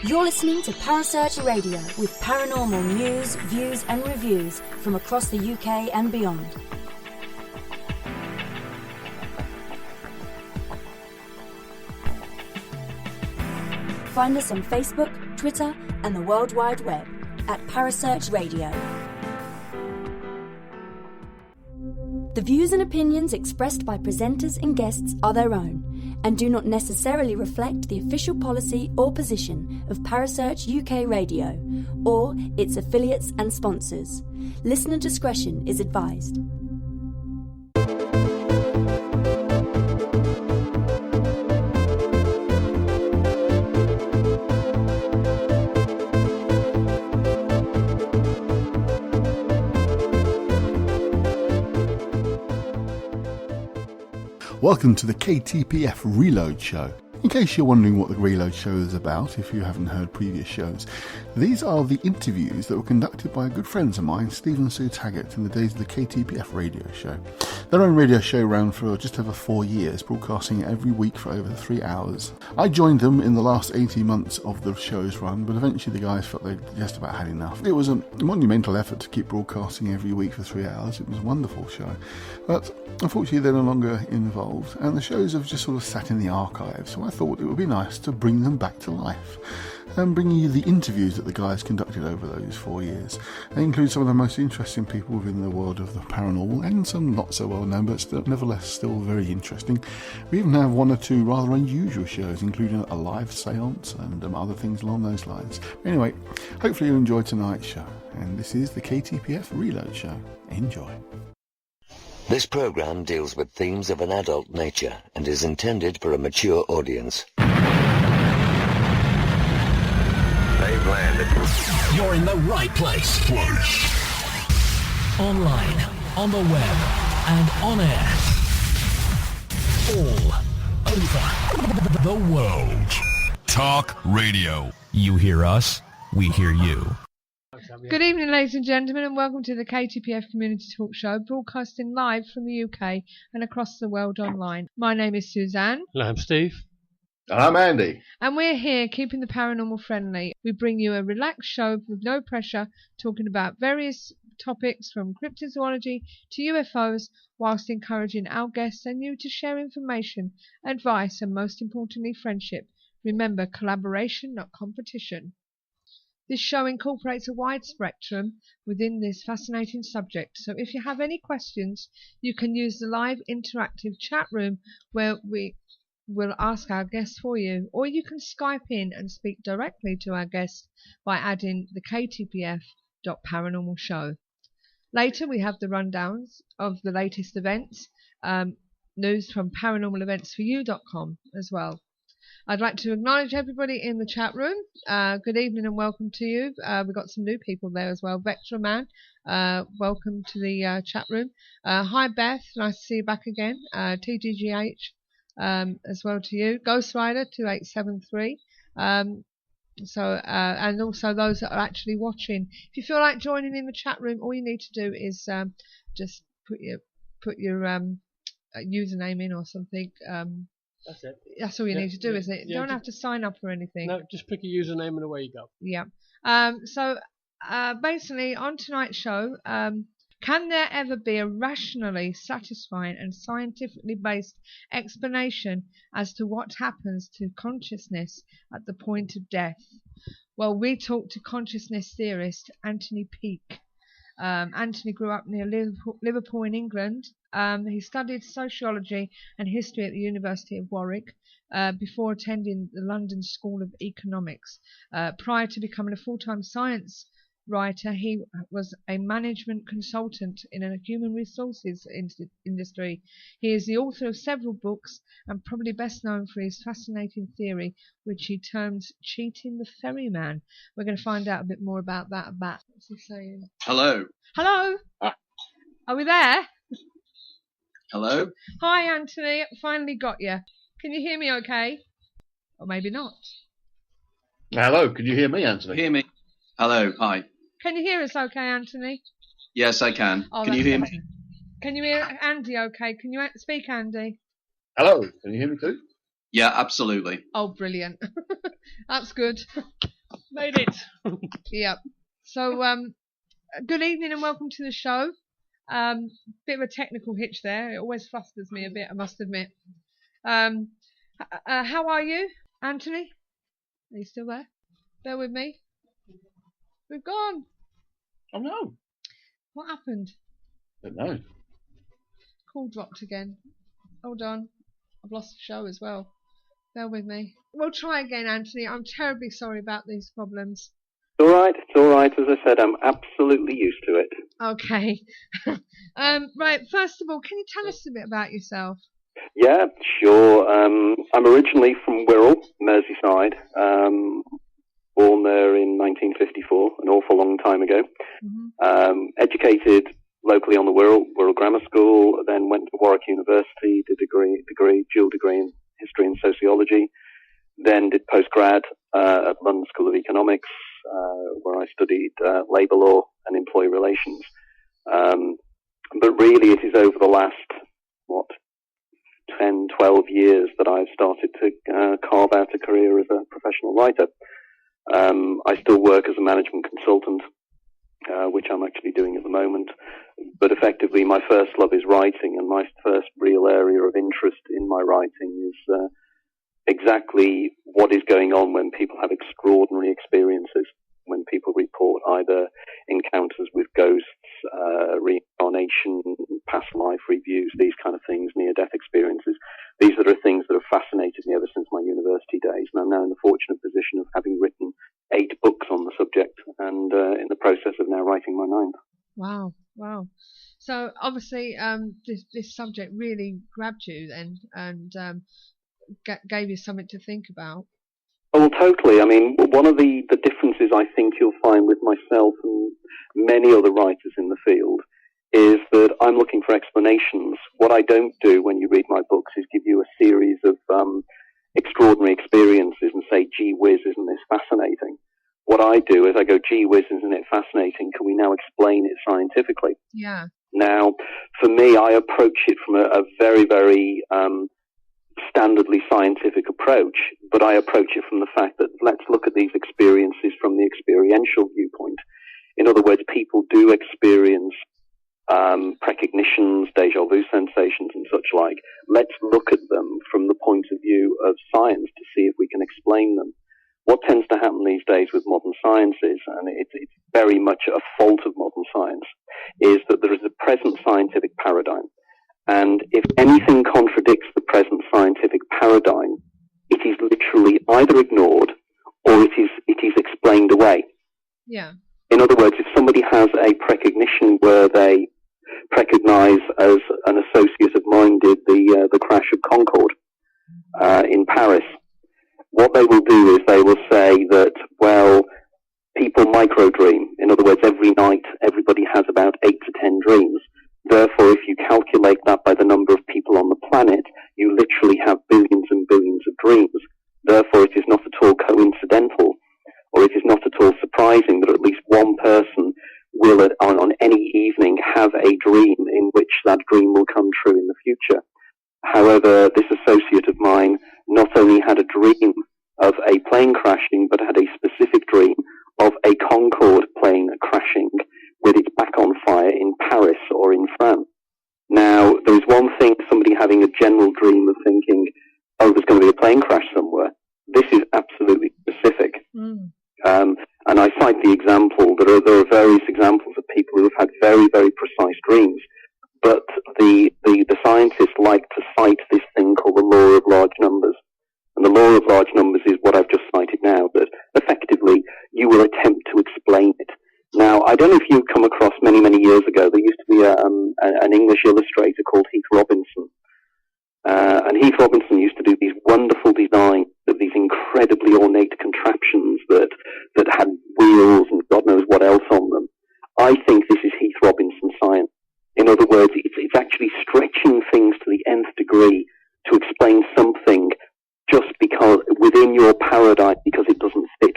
You're listening to Parasearch Radio with paranormal news, views and reviews from across the UK and beyond. Find us on Facebook, Twitter and the World Wide Web at Parasearch Radio. The views and opinions expressed by presenters and guests are their own and do not necessarily reflect the official policy or position of Parasearch UK Radio or its affiliates and sponsors. Listener discretion is advised. Welcome to the KTPF Reload Show. In case you're wondering what the Reload Show is about, if you haven't heard previous shows, these are the interviews that were conducted by good friends of mine, Steve and Sue Taggart, in the days of the KTPF radio show. Their own radio show ran for just over 4 years, broadcasting every week for over 3 hours. I joined them in the last 18 months of the show's run, but eventually the guys felt they'd just about had enough. It was a monumental effort to keep broadcasting every week for 3 hours. It was a wonderful show. But unfortunately they're no longer involved, and the shows have just sort of sat in the archives, so I thought it would be nice to bring them back to life and bring you the interviews that the guys conducted over those 4 years. They include some of the most interesting people within the world of the paranormal and some not so well known but nevertheless still very interesting. We even have 1 or 2 rather unusual shows, including a live seance and other things along those lines. Anyway, hopefully you enjoyed tonight's show, and this is the KTPF Reload Show. Enjoy. This program deals with themes of an adult nature and is intended for a mature audience. They've landed. You're in the right place. Online, on the web, and on air. All over the world. Talk radio. You hear us, we hear you. Good evening, ladies and gentlemen, and welcome to the KTPF Community Talk Show, broadcasting live from the UK and across the world online. My name is Suzanne. And I'm Steve. And I'm Andy. And we're here keeping the paranormal friendly. We bring you a relaxed show with no pressure, talking about various topics from cryptozoology to UFOs, whilst encouraging our guests and you to share information, advice, and most importantly, friendship. Remember, collaboration, not competition. This show incorporates a wide spectrum within this fascinating subject, so if you have any questions, you can use the live interactive chat room where we will ask our guests for you, or you can Skype in and speak directly to our guests by adding the KTPF.paranormal show. Later we have the rundowns of the latest events, news from paranormaleventsforyou.com as well. I'd like to acknowledge everybody in the chat room. Good evening and welcome to you. We've got some new people there as well. Vectra Man, welcome to the chat room. Hi Beth, nice to see you back again. TGGH, as well to you. Ghost Rider 2873. And also those that are actually watching. If you feel like joining in the chat room, all you need to do is just put your username in or something. That's it. That's all you need to do, isn't it? You don't have to sign up or anything. No, just pick a username and away you go. Yeah. So basically, on tonight's show, can there ever be a rationally satisfying and scientifically based explanation as to what happens to consciousness at the point of death? Well, we talked to consciousness theorist Anthony Peake. Anthony grew up near Liverpool in England. He studied sociology and history at the University of Warwick before attending the London School of Economics. Prior to becoming a full-time science writer, he was a management consultant in a human resources industry. He is the author of several books and probably best known for his fascinating theory, which he terms cheating the ferryman. We're going to find out a bit more about that. What's he saying? Hello. Hello? Are we there? Hello. Hi, Anthony. Finally got you. Can you hear me okay? Or maybe not. Hello, can you hear me, Anthony? Hear me? Hello, hi. Can you hear us okay, Anthony? Yes, I can. Oh, Can you hear me? amazing. Can you hear Andy okay? Can you speak, Andy? Hello, can you hear me too? Yeah, absolutely. Oh, brilliant. That's good. Made it. Yep. So, good evening and welcome to the show. Bit of a technical hitch there. It always flusters me a bit, I must admit. How are you, Anthony? Are you still there? Bear with me. We've gone. Oh no. What happened? Don't know. Call dropped again. Hold on. I've lost the show as well. Bear with me. We'll try again, Anthony. I'm terribly sorry about these problems. It's all right. As I said, I'm absolutely used to it. Okay. Right, first of all, can you tell us a bit about yourself? Yeah, sure. I'm originally from Wirral, Merseyside. Born there in 1954, an awful long time ago. Mm-hmm. Educated locally on the Wirral Grammar School, then went to Warwick University, did dual degree in history and sociology, then did postgrad at London School of Economics, where I studied labour law and employee relations. But really it is over the last, 10, 12 years that I've started to carve out a career as a professional writer. I still work as a management consultant, which I'm actually doing at the moment. But effectively, my first love is writing, and my first real area of interest in my writing is exactly what is going on when people have extraordinary experiences, when people report either encounters with ghosts, reincarnation, past life reviews, these kind of things, near-death experiences. These are the things that have fascinated me ever since my university days, and I'm now in the fortunate position of having written 8 books on the subject, and in the process of now writing my 9th. Wow. So obviously, this subject really grabbed you then, and gave you something to think about. Oh, well, totally. I mean, one of the differences I think you'll find with myself and many other writers in the field is that I'm looking for explanations. What I don't do when you read my books is give you a series of extraordinary experiences and say, gee whiz, isn't this fascinating? What I do is I go, gee whiz, isn't it fascinating? Can we now explain it scientifically? Yeah. Now, for me, I approach it from a very, very standardly scientific approach, but I approach it from the fact that let's look at these experiences from the experiential viewpoint. In other words, people do experience precognitions, deja vu sensations and such like. Let's look at them from the point of view of science to see if we can explain them. What tends to happen these days with modern sciences, and it's very much a fault of modern science, is that there is a present scientific paradigm. And if anything contradicts the present scientific paradigm, it is literally either ignored or it is explained away. Yeah. In other words, if somebody has a precognition where they precognize, as an associate of mine did, the crash of Concorde in Paris, what they will do is they will say that, well, people microdream. In other words, every night everybody has about 8 to 10 dreams. Therefore, if you calculate that by the number of people on the planet, you literally have billions and billions of dreams. Therefore, it is not at all coincidental, or it is not at all surprising that at least one person will, on any evening, have a dream in which that dream will come true in the future. However, this associate of mine not only had a dream of a plane crashing, but had a specific dream of a Concorde plane crashing with its back on fire in Paris or in France. Now, there's one thing, somebody having a general dream of thinking, oh, there's going to be a plane crash somewhere. This is absolutely specific. And I cite the example, there are various examples of people who have had very, very precise dreams, but the scientists like to cite this thing called the law of large numbers. And the law of large numbers is what I've just cited now, that effectively you will attempt to explain it. Now, I don't know if you've come across many, many years ago, there used to be an English illustrator called Heath Robinson. And Heath Robinson used to do these wonderful designs of these incredibly ornate contraptions that had wheels and God knows what else on them. I think this is Heath Robinson science. In other words, it's actually stretching things to the nth degree to explain something just because within your paradigm, because it doesn't fit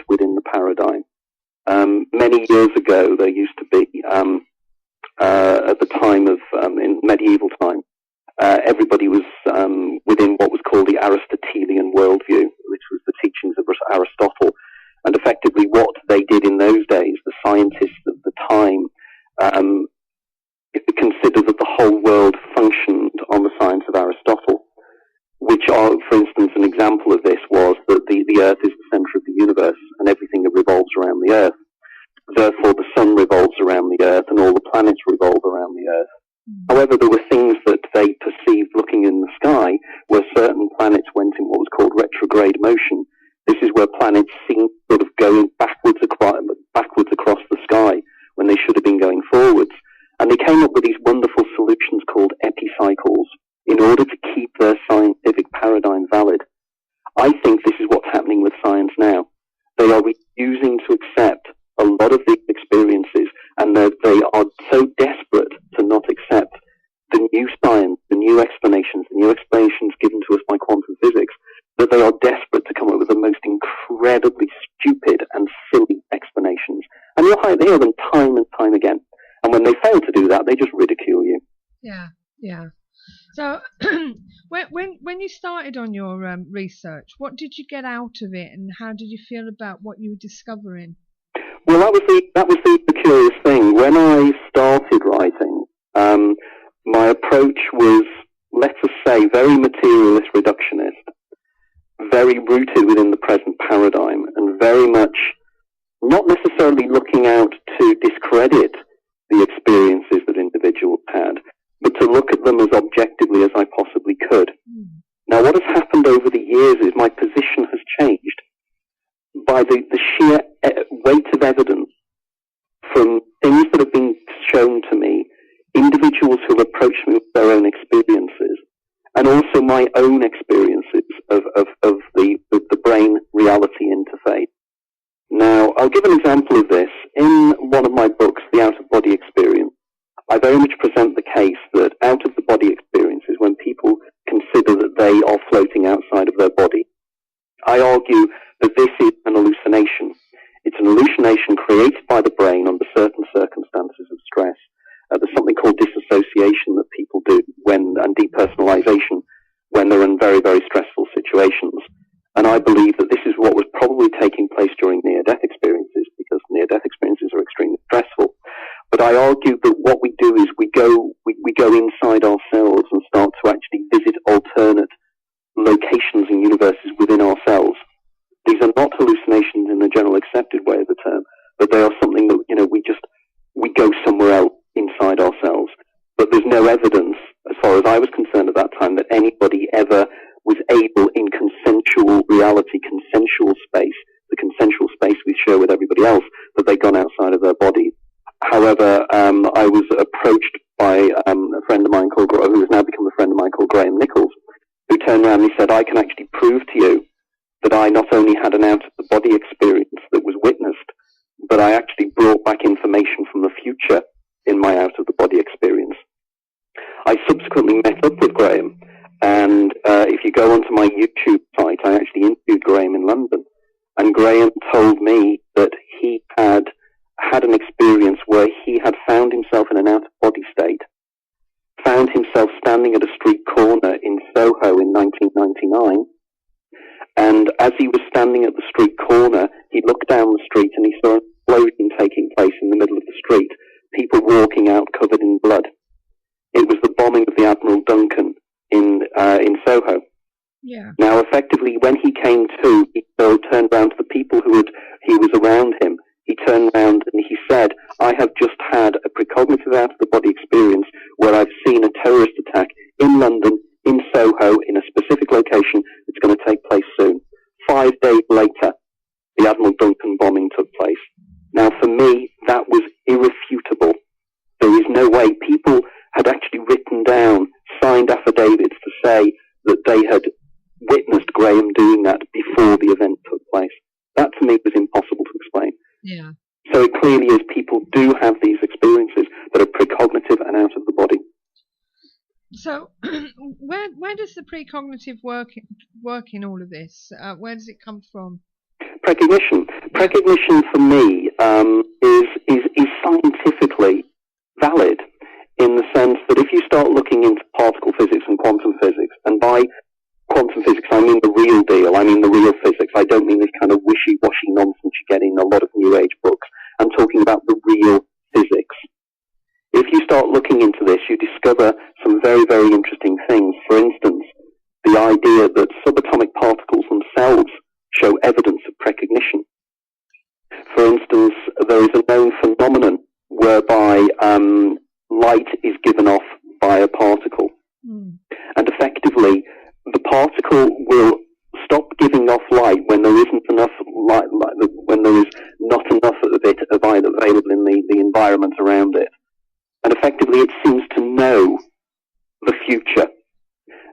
everybody was within what was called the Aristotelian worldview, which was the teachings of Aristotle. And effectively what they did in those days, the scientists of the time, considered that the whole world functioned on the science of Aristotle, which are, for instance, an example of this was that the Earth is the center of the universe and everything revolves around the Earth. Therefore, the sun revolves around the Earth and all the planets revolve around the Earth. However, there were things that they perceived looking in the sky where certain planets went in what was called retrograde motion. This is where planets seem sort of going backwards across the sky when they should have been going forwards. And they came up with these wonderful solutions called epicycles in order to keep their scientific paradigm valid. I think this is what's happening with science now. They are refusing to accept a lot of these experiences, and they are so desperate to not accept the new science, the new explanations given to us by quantum physics, that they are desperate to come up with the most incredibly stupid and silly explanations. And you'll hear them time and time again. And when they fail to do that, they just ridicule you. Yeah. So, when you started on your research, what did you get out of it, and how did you feel about what you were discovering? Well, that was the curious thing. When I started writing, my approach was, let us say, very materialist reductionist, very rooted within the present paradigm, and very much not necessarily looking out to discredit the experiences that individuals had, but to look at them as objectively as I possibly could. Now, what has happened over the years is my position has changed by the sheer weight of evidence from things that have been shown to me, individuals who have approached me with their own experiences, and also my own experiences of the brain-reality interface. Now, I'll give an example of this. In one of my books, The Out-of-Body Experience, I very much present the case that out-of-the-body experiences, when people consider that they are floating outside of their body, I argue that this is an hallucination. It's an hallucination created by the brain under certain circumstances of stress. There's something called disassociation that people do and depersonalization when they're in very, very stressful situations. And I believe that this is what was probably taking place during near-death experiences, because near-death experiences are extremely stressful. But I argue that what we do is we go inside ourselves and start to actually visit alternate locations and universes within ourselves. These are not hallucinations in the general accepted way of the term, but they are something that, we go somewhere else inside ourselves. But there's no evidence, as far as I was concerned at that time, that anybody ever was able in consensual reality, consensual space, the consensual space we share with everybody else, that they'd gone outside of their body. However, I was approached by a friend of mine who has now become a friend of mine called Graham Nichols, who turned around and he said, I can actually prove to you that I not only had an out-of-the-body experience that was witnessed, but I actually brought back information from the future in my out-of-the-body experience. I subsequently met up with Graham, and if you go onto my YouTube site, I actually interviewed Graham in London, and Graham told me that he had an experience where he had found himself in an out-of-body state, found himself standing at a street corner in Soho in 1999, and as he was standing at the street corner, he looked down the street and he saw an explosion taking place in the middle of the street, people walking out covered in blood. It was the bombing of the Admiral Duncan in Soho. Yeah. Now, effectively, when he came to, he turned around to the people he was around him. He turned around and he said, I have just had a precognitive out-of-the-body experience where I've seen a terrorist attack in London, in Soho, in a specific location that's going to take place soon. 5 days later, the Admiral Duncan bombing took place. Now, for me, that was irrefutable. There is no way. People had actually written down signed affidavits to say that they had witnessed Graham doing that before the event took place. That, to me, was impossible to explain. Yeah. So it clearly is people do have these experiences that are precognitive and out of the body. So, where does the precognitive work in all of this? Where does it come from? Precognition. Precognition for me is scientifically valid in the sense that if you start looking into particle physics and quantum physics, and by quantum physics I mean the real deal, I mean the real physics, I don't mean this kind of wishy-washy nonsense you get in a lot of New Age books. I'm talking about the real physics. If you start looking into this, you discover some very, very interesting things. For instance, the idea that subatomic particles themselves show evidence of precognition. For instance, there is a known phenomenon whereby light is given off by a particle. And effectively, the particle will stop giving off light when there isn't enough light, when there is not enough of it available in the environment around it. And effectively, it seems to know the future.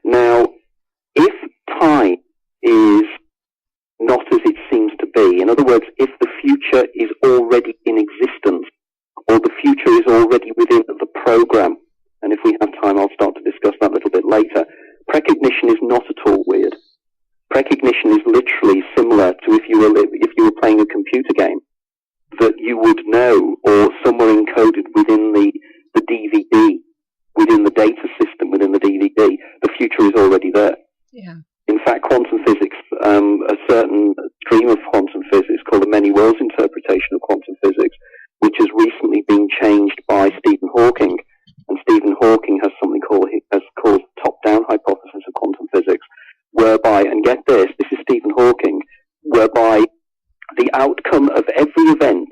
Now, if time is not as it seems to be, in other words, if the future is already in existence, or the future is already within the program, and if we have time, I'll start to discuss that a little bit later, precognition is not at all weird. Precognition is literally similar to if you were playing a computer game, that you would know, or somewhere encoded within the DVD, within the data system, within the DVD, the future is already there. Yeah. In fact, quantum physics, a certain stream of quantum physics called the many worlds interpretation of quantum physics, which has recently been changed by Stephen Hawking. And Stephen Hawking has something called top-down hypothesis of quantum physics, whereby, and get this is Stephen Hawking, whereby the outcome of every event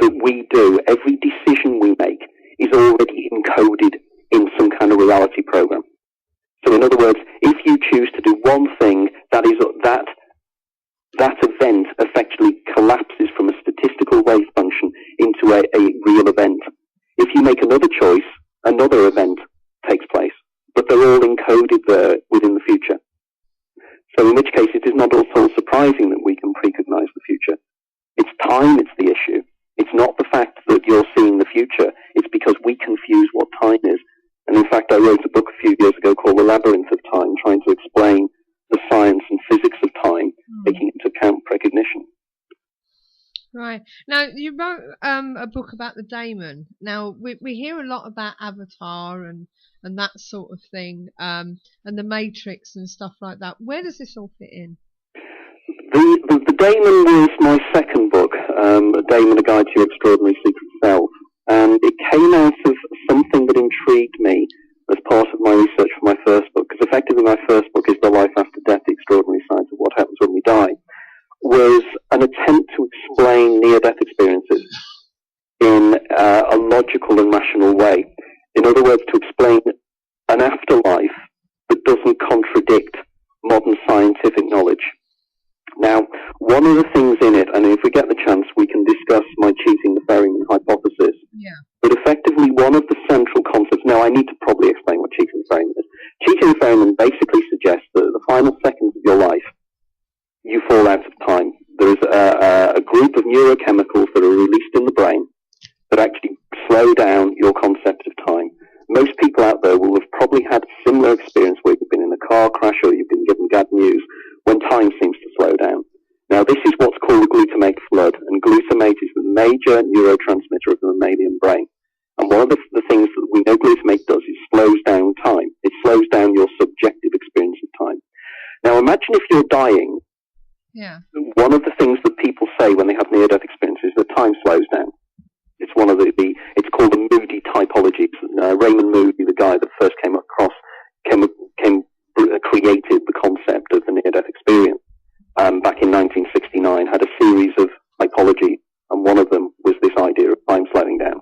that we do, every decision we make, is already encoded in some kind of reality program. So in other words, if you choose to do one thing, that event effectively collapses from a statistical wave function into a real event. If you make another choice, another event takes place, but they're all encoded there within the future. So in which case it is not at all surprising that we can precognize the future. It's time, it's the issue. It's not the fact that you're seeing the future, it's because we confuse what time is. And in fact, I wrote a book a few years ago called The Labyrinth of Time, trying to explain the science and physics of time, taking into account precognition. Right. Now, you wrote a book about the daemon. Now, we hear a lot about Avatar and that sort of thing, and the Matrix and stuff like that. Where does this all fit in? The Daemon was my second book, Daemon, A Guide to Your Extraordinary Secret Self. And it came out of something that intrigued me as part of my research for my first book, because effectively my first book is The Life After Death, The Extraordinary Science of What Happens When We Die, was an attempt to explain near-death experiences in a logical and rational way. In other words, to explain an afterlife that doesn't contradict modern scientific knowledge. Now, one of the things in it, and if we get the chance, we can discuss my cheating the ferryman hypothesis. Yeah. But effectively, one of the central concepts. Now, I need to probably explain what cheating the ferryman is. Cheating the ferryman basically suggests that at the final seconds of your life, you fall out of time. There is a group of neurochemicals that are released in the brain that actually slow down your concept of time. Most people out there will have probably had a similar experience where you've been in a car crash or you've been given bad news when time seems to slow down. Now, this is what's called a glutamate flood, and glutamate is the major neurotransmitter of the mammalian brain. And one of the things that we know glutamate does is slows down time. It slows down your subjective experience of time. Now, imagine if you're dying. Yeah. One of the things that people say when they have near-death experiences is that time slows down. It's one of it's called the Moody typology. Raymond Moody, the guy that first created the concept of the near-death experience back in 1969, had a series of typologies, and one of them was this idea of time slowing down.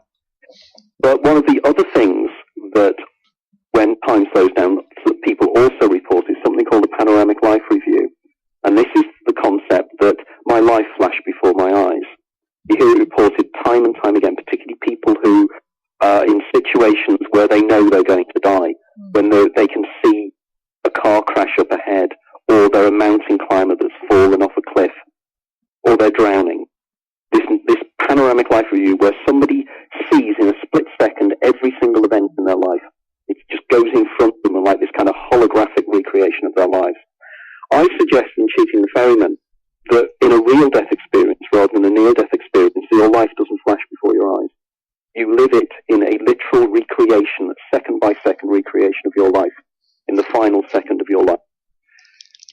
But one of the other things that when time slows down, that people also report is something called a panoramic life review. And this is the concept that my life flashed before my eyes. You hear it reported time and time again, particularly people who are in situations where they know they're going to die, when they can see a car crash up ahead, or they're a mountain climber that's fallen off a cliff, or they're drowning. This panoramic life review where somebody sees in a split second every single event in their life. It just goes in front of them like this kind of holographic recreation of their lives. I suggest in Cheating the Ferryman that in a real death experience rather than a near-death experience, your life doesn't flash before your eyes. You live it in a literal your life, in the final second of your life.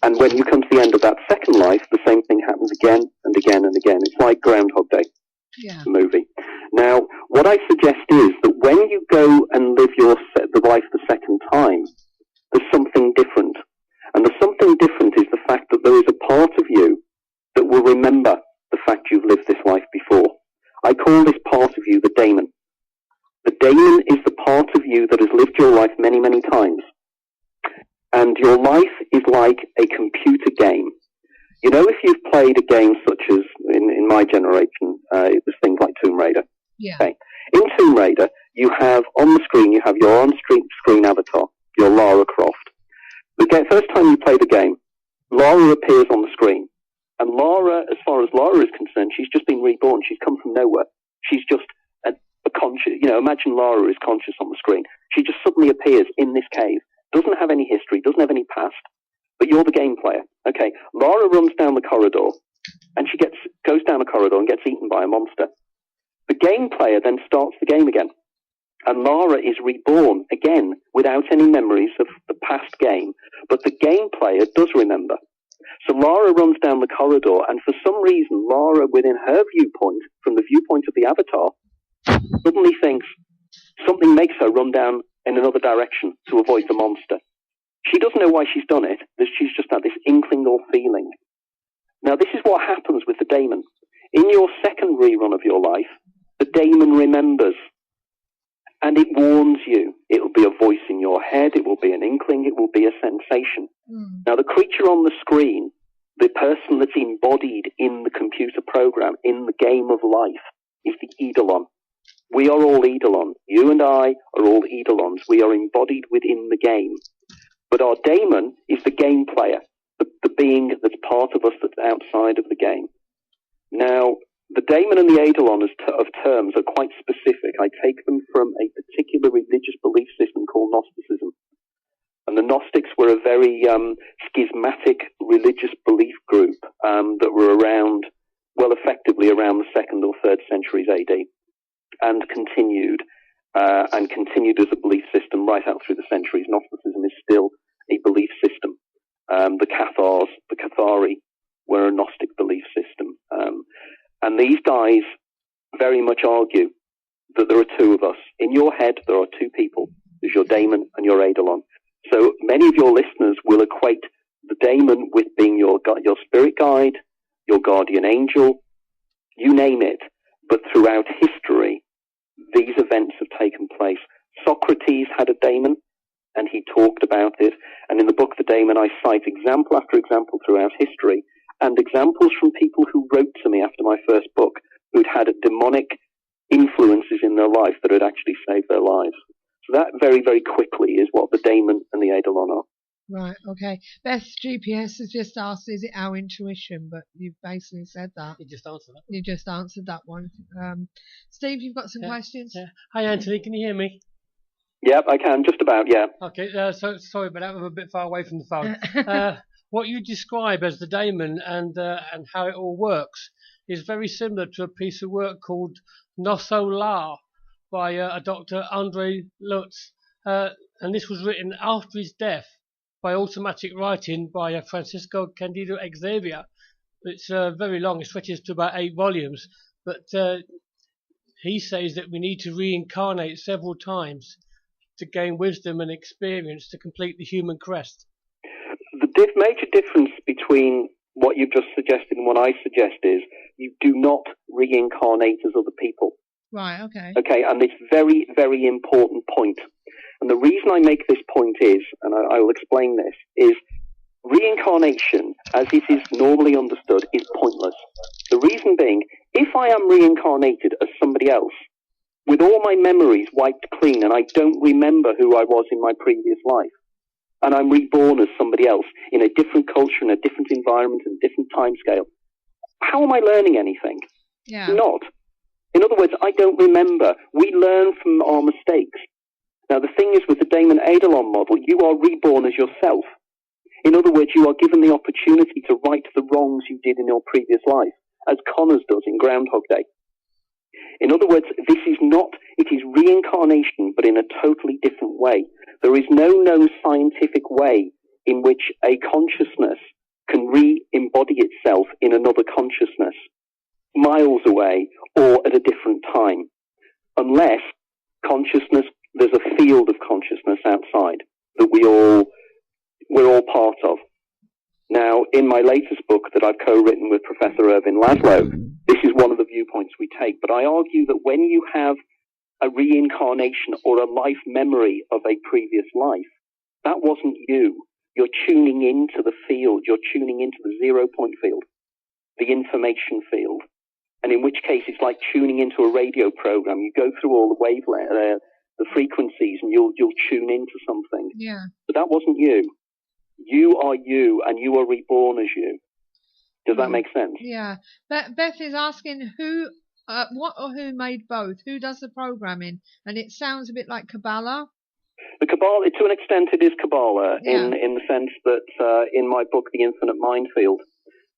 And when you come to the end of that second life, the same thing happens again and again and again. It's like Groundhog Day, the movie. Now, what I suggest is that when you go and live the life the second time, there's something different. And the something different is the fact that there is a part of you that will remember the fact you've lived this life before. I call this part of you the daemon. The daemon is the part of you that has lived your life many, many times. And your life is like a computer game. You know, if you've played a game such as, in my generation, it was things like Tomb Raider. Yeah. Okay. In Tomb Raider, you have, on the screen, you have your on-screen avatar, your Lara Croft. The first time you play the game, Lara appears on the screen. And Lara, as far as Lara is concerned, she's just been reborn. She's come from nowhere. She's just a conscious, imagine Lara is conscious on the screen. She just suddenly appears in this cave. Doesn't have any history, doesn't have any past, but you're the game player. Okay, Lara runs down the corridor, and she goes down the corridor and gets eaten by a monster. The game player then starts the game again, and Lara is reborn again without any memories of the past game, but the game player does remember. So Lara runs down the corridor, and for some reason, Lara, within her viewpoint, from the viewpoint of the avatar, suddenly thinks something makes her run down in another direction to avoid the monster. She doesn't know why she's done it. She's just had this inkling or feeling. Now, this is what happens with the daemon. In your second rerun of your life, the daemon remembers, and it warns you. It will be a voice in your head. It will be an inkling. It will be a sensation. Now, the creature on the screen, the person that's embodied in the computer program, in the game of life, is the Eidolon. We are all Eidolon. You and I are all Eidolons. We are embodied within the game. But our daemon is the game player, the being that's part of us that's outside of the game. Now, the daemon and the Eidolon of terms are quite specific. I take them from a particular religious belief system called Gnosticism. And the Gnostics were a very schismatic religious belief group that were around, well, effectively around the 2nd or 3rd centuries AD. And continued as a belief system right out through the centuries. Gnosticism is still a belief system. The Cathari were a Gnostic belief system. And these guys very much argue that there are two of us. In your head, there are two people. There's your daemon and your Eidolon. So many of your listeners will equate the daemon with being your spirit guide, your guardian angel, you name it. But throughout history, these events have taken place. Socrates had a daemon, and he talked about it. And in the book, The Daemon, I cite example after example throughout history, and examples from people who wrote to me after my first book, who'd had demonic influences in their life that had actually saved their lives. So that very, very quickly is what the daemon and the Eidolon are. Right, okay. Beth's GPS has just asked, is it our intuition? But you've basically said that. You just answered that. You just answered that one. Steve, you've got some questions? Yeah. Hi, Anthony. Can you hear me? Yep, I can. Just about, yeah. Okay, so sorry, but I'm a bit far away from the phone. What you describe as the daemon and how it all works is very similar to a piece of work called Nosso by a Dr. Andre Lutz. And this was written after his death by automatic writing by Francisco Candido Xavier. It's very long. It stretches to about 8 volumes. But he says that we need to reincarnate several times to gain wisdom and experience to complete the human crest. The major difference between what you've just suggested and what I suggest is you do not reincarnate as other people. Right, okay. Okay, and it's very, very important point. And the reason I make this point is, and I will explain this, is reincarnation, as it is normally understood, is pointless. The reason being, if I am reincarnated as somebody else, with all my memories wiped clean, and I don't remember who I was in my previous life, and I'm reborn as somebody else in a different culture, in a different environment, in a different timescale, how am I learning anything? Yeah. Not. In other words, I don't remember. We learn from our mistakes. Now, the thing is, with the Daemon Eidolon model, you are reborn as yourself. In other words, you are given the opportunity to right the wrongs you did in your previous life, as Connors does in Groundhog Day. In other words, it is reincarnation, but in a totally different way. There is no known scientific way in which a consciousness can re-embody itself in another consciousness miles away or at a different time, unless consciousness, there's a field of consciousness outside that we're all part of. Now, in my latest book that I've co-written with Professor Irvin Laszlo, this is one of the viewpoints we take. But I argue that when you have a reincarnation or a life memory of a previous life, that wasn't you. You're tuning into the field. You're tuning into the 0 point field, the information field. And in which case, it's like tuning into a radio program. You go through all the wavelengths, the frequencies, and you'll tune into something. Yeah. But that wasn't you. You are you, and you are reborn as you. Does that make sense? Yeah. Beth is asking what or who made both? Who does the programming? And it sounds a bit like Kabbalah. The Kabbalah, to an extent, it is Kabbalah, Yeah. in the sense that in my book, The Infinite Minefield,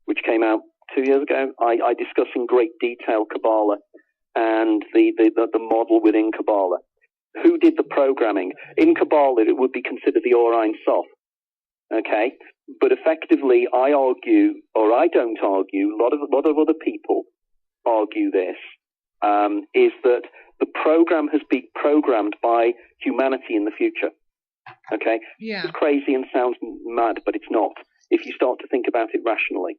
which came out 2 years ago, I discuss in great detail Kabbalah and the model within Kabbalah. Who did the programming? In Kabbalah, it would be considered the Orion Sof. Okay? But effectively, I argue, or I don't argue, a lot of other people argue this, is that the program has been programmed by humanity in the future. Okay? Yeah. It's crazy and sounds mad, but it's not, if you start to think about it rationally.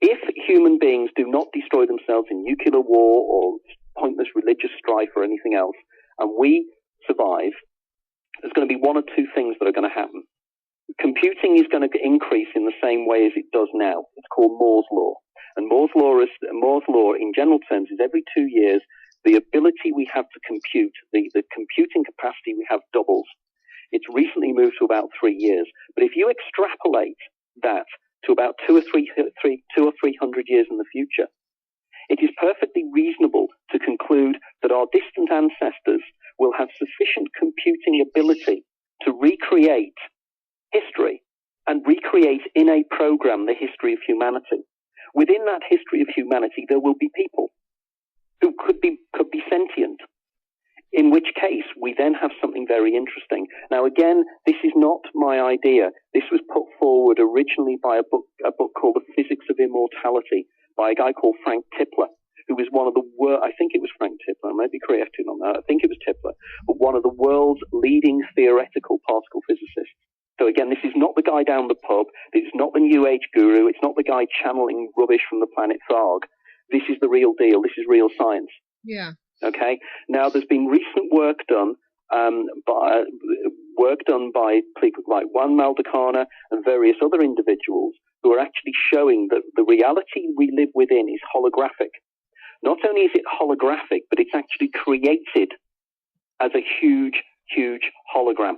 If human beings do not destroy themselves in nuclear war or pointless religious strife or anything else, and we survive, there's going to be one or two things that are going to happen. Computing is going to increase in the same way as it does now. It's called Moore's Law. And Moore's Law, in general terms, is every 2 years, the ability we have to compute, the computing capacity we have doubles. It's recently moved to about 3 years. But if you extrapolate that to about 200 or 300 years in the future, it is perfectly reasonable to conclude that our distant ancestors will have sufficient computing ability to recreate history and recreate in a program the history of humanity. Within that history of humanity, there will be people who could be sentient, in which case we then have something very interesting. Now, again, this is not my idea. This was put forward originally by a book called The Physics of Immortality by a guy called Frank Tipler, who was one of the I think it was Frank Tipler, I may be corrected on that, I think it was Tipler, but one of the world's leading theoretical particle physicists. So again, this is not the guy down the pub, it's not the New Age guru, it's not the guy channeling rubbish from the planet Tharg. This is the real deal, this is real science. Yeah. Okay? Now, there's been recent work done by people like Juan Maldacana and various other individuals who are actually showing that the reality we live within is holographic. Not only is it holographic, but it's actually created as a huge, huge hologram.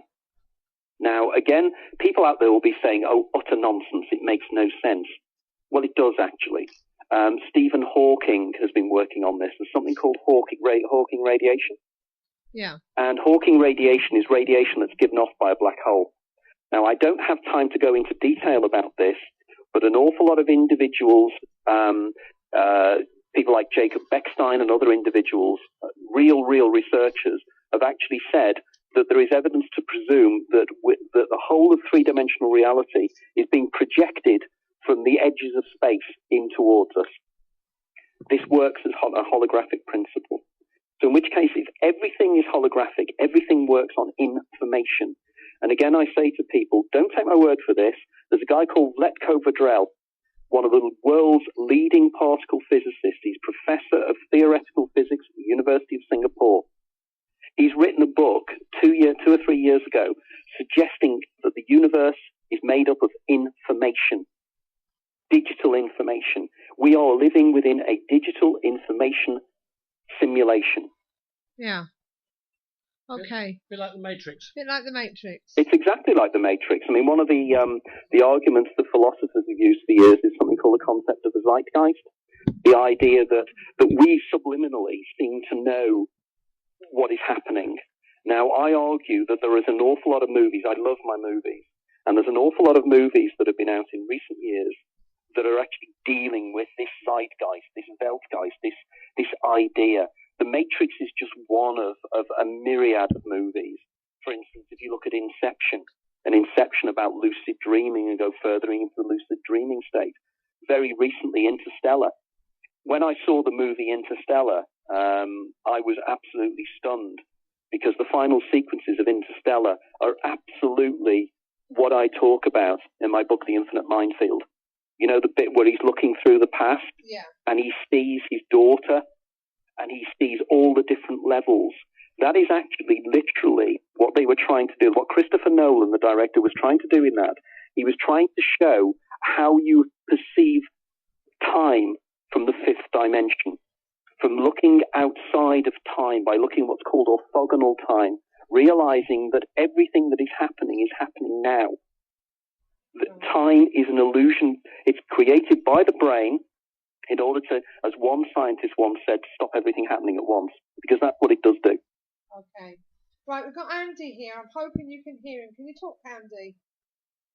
Now, again, people out there will be saying, oh, utter nonsense, it makes no sense. Well, it does actually. Stephen Hawking has been working on this. There's something called Hawking radiation. Yeah. And Hawking radiation is radiation that's given off by a black hole. Now, I don't have time to go into detail about this, but an awful lot of individuals, people like Jacob Beckstein and other individuals, real researchers, have actually said that there is evidence to presume that the whole of three-dimensional reality is being projected from the edges of space in towards us. This works as a holographic principle. So in which case, if everything is holographic, everything works on information. And again, I say to people, don't take my word for this. There's a guy called Letko Vedrell, one of the world's leading particle physicists. He's professor of theoretical physics at the University of Singapore. He's written a book 2 or 3 years ago suggesting that the universe is made up of information, digital information. We are living within a digital information simulation. Yeah. Okay. Bit like the Matrix. Bit like the Matrix. It's exactly like the Matrix. I mean, one of the arguments that philosophers have used for years is something called the concept of the zeitgeist. The idea that we subliminally seem to know what is happening. Now, I argue that there is an awful lot of movies. I love my movies. And there's an awful lot of movies that have been out in recent years that are actually dealing with this zeitgeist, this Weltgeist, this idea. The Matrix is just one of a myriad of movies for instance, if you look at Inception, and Inception about lucid dreaming and go further into the lucid dreaming state. Very recently, Interstellar. When I saw the movie Interstellar, I was absolutely stunned because the final sequences of Interstellar are absolutely what I talk about in my book, The Infinite Minefield. You know, the bit where he's looking through the past and he sees his daughter and he sees all the different levels. That is actually literally what they were trying to do. What Christopher Nolan, the director, was trying to do in that. He was trying to show how you perceive time from the fifth dimension, from looking outside of time by looking at what's called orthogonal time, realizing that everything that is happening now. That time is an illusion. It's created by the brain in order to, as one scientist once said, stop everything happening at once, because that's what it does do. Okay. Right, we've got Andy here. I'm hoping you can hear him. Can you talk, Andy?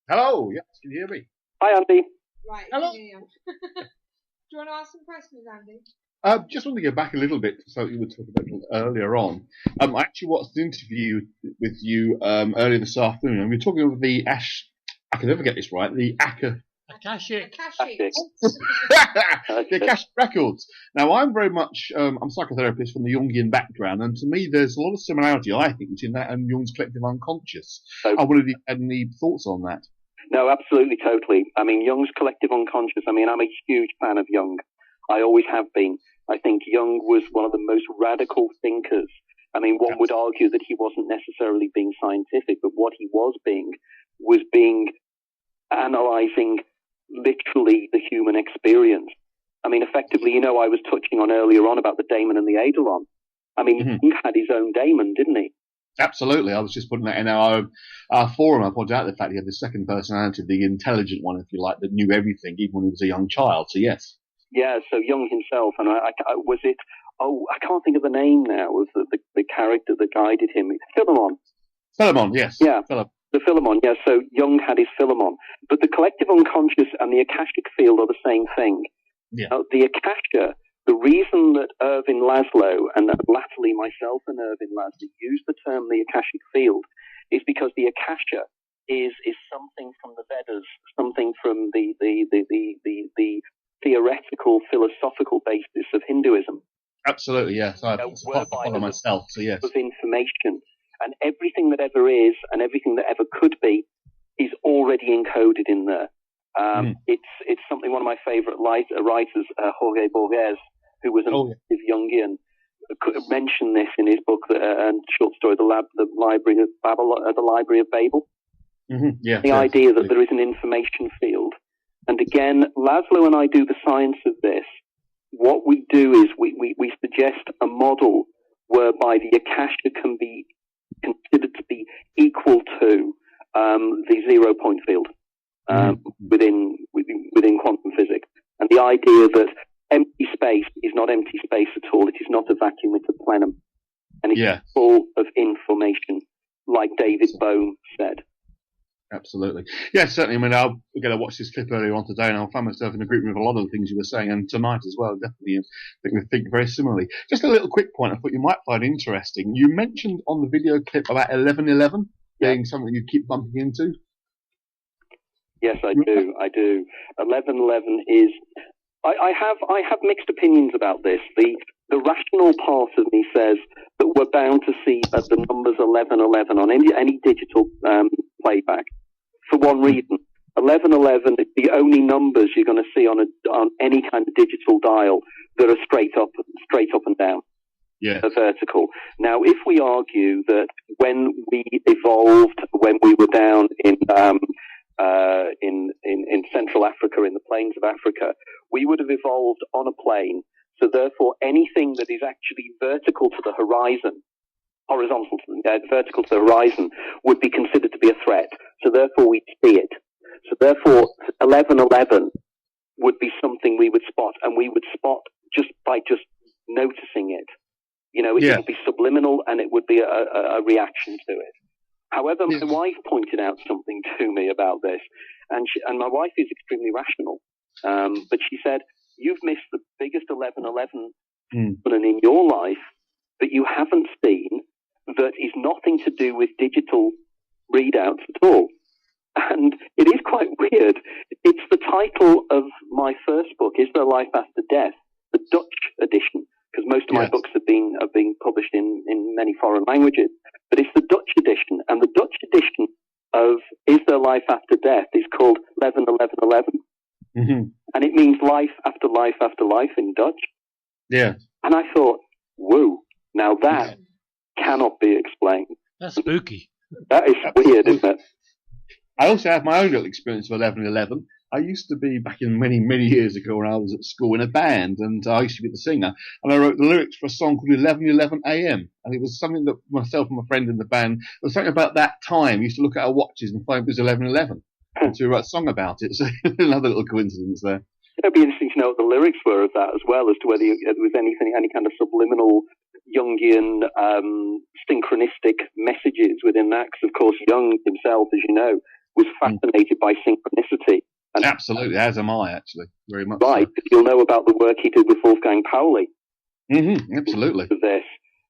Hello, yes, can you hear me? Hi, Andy. Right, Hello. Do you want to ask some questions, Andy? Just want to go back a little bit to something you were talking about earlier on. I actually watched an interview with you earlier this afternoon, and we were talking about the I can never get this right, the Akashic. the Akashic records. Now, I'm very much, I'm a psychotherapist from the Jungian background, and to me, there's a lot of similarity, I think, between that and Jung's collective unconscious. I wondered if you had any thoughts on that. No, absolutely, totally. I mean, Jung's collective unconscious, I mean, I'm a huge fan of Jung. I always have been. I think Jung was one of the most radical thinkers. I mean, one would argue that he wasn't necessarily being scientific, but what he was being analyzing literally the human experience. I mean, effectively, you know, I was touching on earlier on about the daemon and the eidolon. I mean, Jung had his own daemon, didn't he? Absolutely. I was just putting that in our forum. I pointed out the fact he had the second personality, the intelligent one, if you like, that knew everything, even when he was a young child. So, yes. Yeah, so Jung himself, and I can't think of the name now of the character that guided him. Philemon. Philemon, yes. Yeah. The Philemon, yeah. So Jung had his Philemon. But the collective unconscious and the Akashic field are the same thing. Yeah. The Akasha, the reason that Irving Laszlo, and latterly myself and Irving Laszlo, used the term the Akashic field is because the Akasha is something from the Vedas, something from the theoretical, philosophical basis of Hinduism. Absolutely, yes. I follow myself, so yes. Of information, and everything that ever is and everything that ever could be is already encoded in there. It's something one of my favorite writers, Jorge Borges, who was an active Jungian, mentioned this in his book and short story, The Library of Babel. Yeah, the idea that there is an information field. And again, Laszlo and I do the science of this. What we do is we suggest a model whereby the Akasha can be considered to be equal to the 0 point field within quantum physics. And the idea that empty space is not empty space at all. It is not a vacuum, it's a plenum. And it's full of information, like David Bohm said. Absolutely. Yeah, certainly. I mean, we're going to watch this clip earlier on today, and I'll find myself in agreement with a lot of the things you were saying, and tonight as well, definitely. I think we think very similarly. Just a little quick point I thought you might find interesting. You mentioned on the video clip about 1111 being something you keep bumping into. Yes, I do. 1111 is... I have mixed opinions about this. The rational part of me says that we're bound to see the numbers 1111 on any digital playback. For one reason, 1111 is the only numbers you're going to see on any kind of digital dial that are straight up and down, vertical. Now, if we argue that when we evolved, when we were down in Central Africa, in the plains of Africa, we would have evolved on a plane. So therefore, anything that is actually vertical to the horizon, vertical to the horizon, would be considered to be a threat. So therefore, we'd see it. So therefore, 1111 would be something we would spot, and we would spot just by noticing it. You know, it would be subliminal, and it would be a reaction to it. However, my wife pointed out something to me about this, and my wife is extremely rational. But she said, "You've missed the biggest 1111 phenomenon in your life that you haven't seen that is nothing to do with digital readouts at all. And it is quite weird. It's the title of my first book, Is There Life After Death, the Dutch edition, because most of my books have been published in many foreign languages. But it's the Dutch edition, and the Dutch edition of Is There Life After Death is called 111111. Mm-hmm. And it means life after life after life in Dutch. Yeah. And I thought, whoa, now that cannot be explained. That's spooky. That is weird, isn't it? I also have my own little experience of 1111. I used to be, back in many, many years ago when I was at school, in a band, and I used to be the singer, and I wrote the lyrics for a song called 1111 AM, and it was something that myself and my friend in the band, it was something about that time. We used to look at our watches and find it was 1111, and so we wrote a song about it. So another little coincidence there. It'd be interesting to know what the lyrics were of that as well, as to whether there was any kind of subliminal Jungian synchronistic messages within that, because of course Jung himself, as you know, was fascinated by synchronicity. And absolutely, as am I, actually, very much. Right, so. You'll know about the work he did with Wolfgang Pauli. Mm-hmm, absolutely. For this,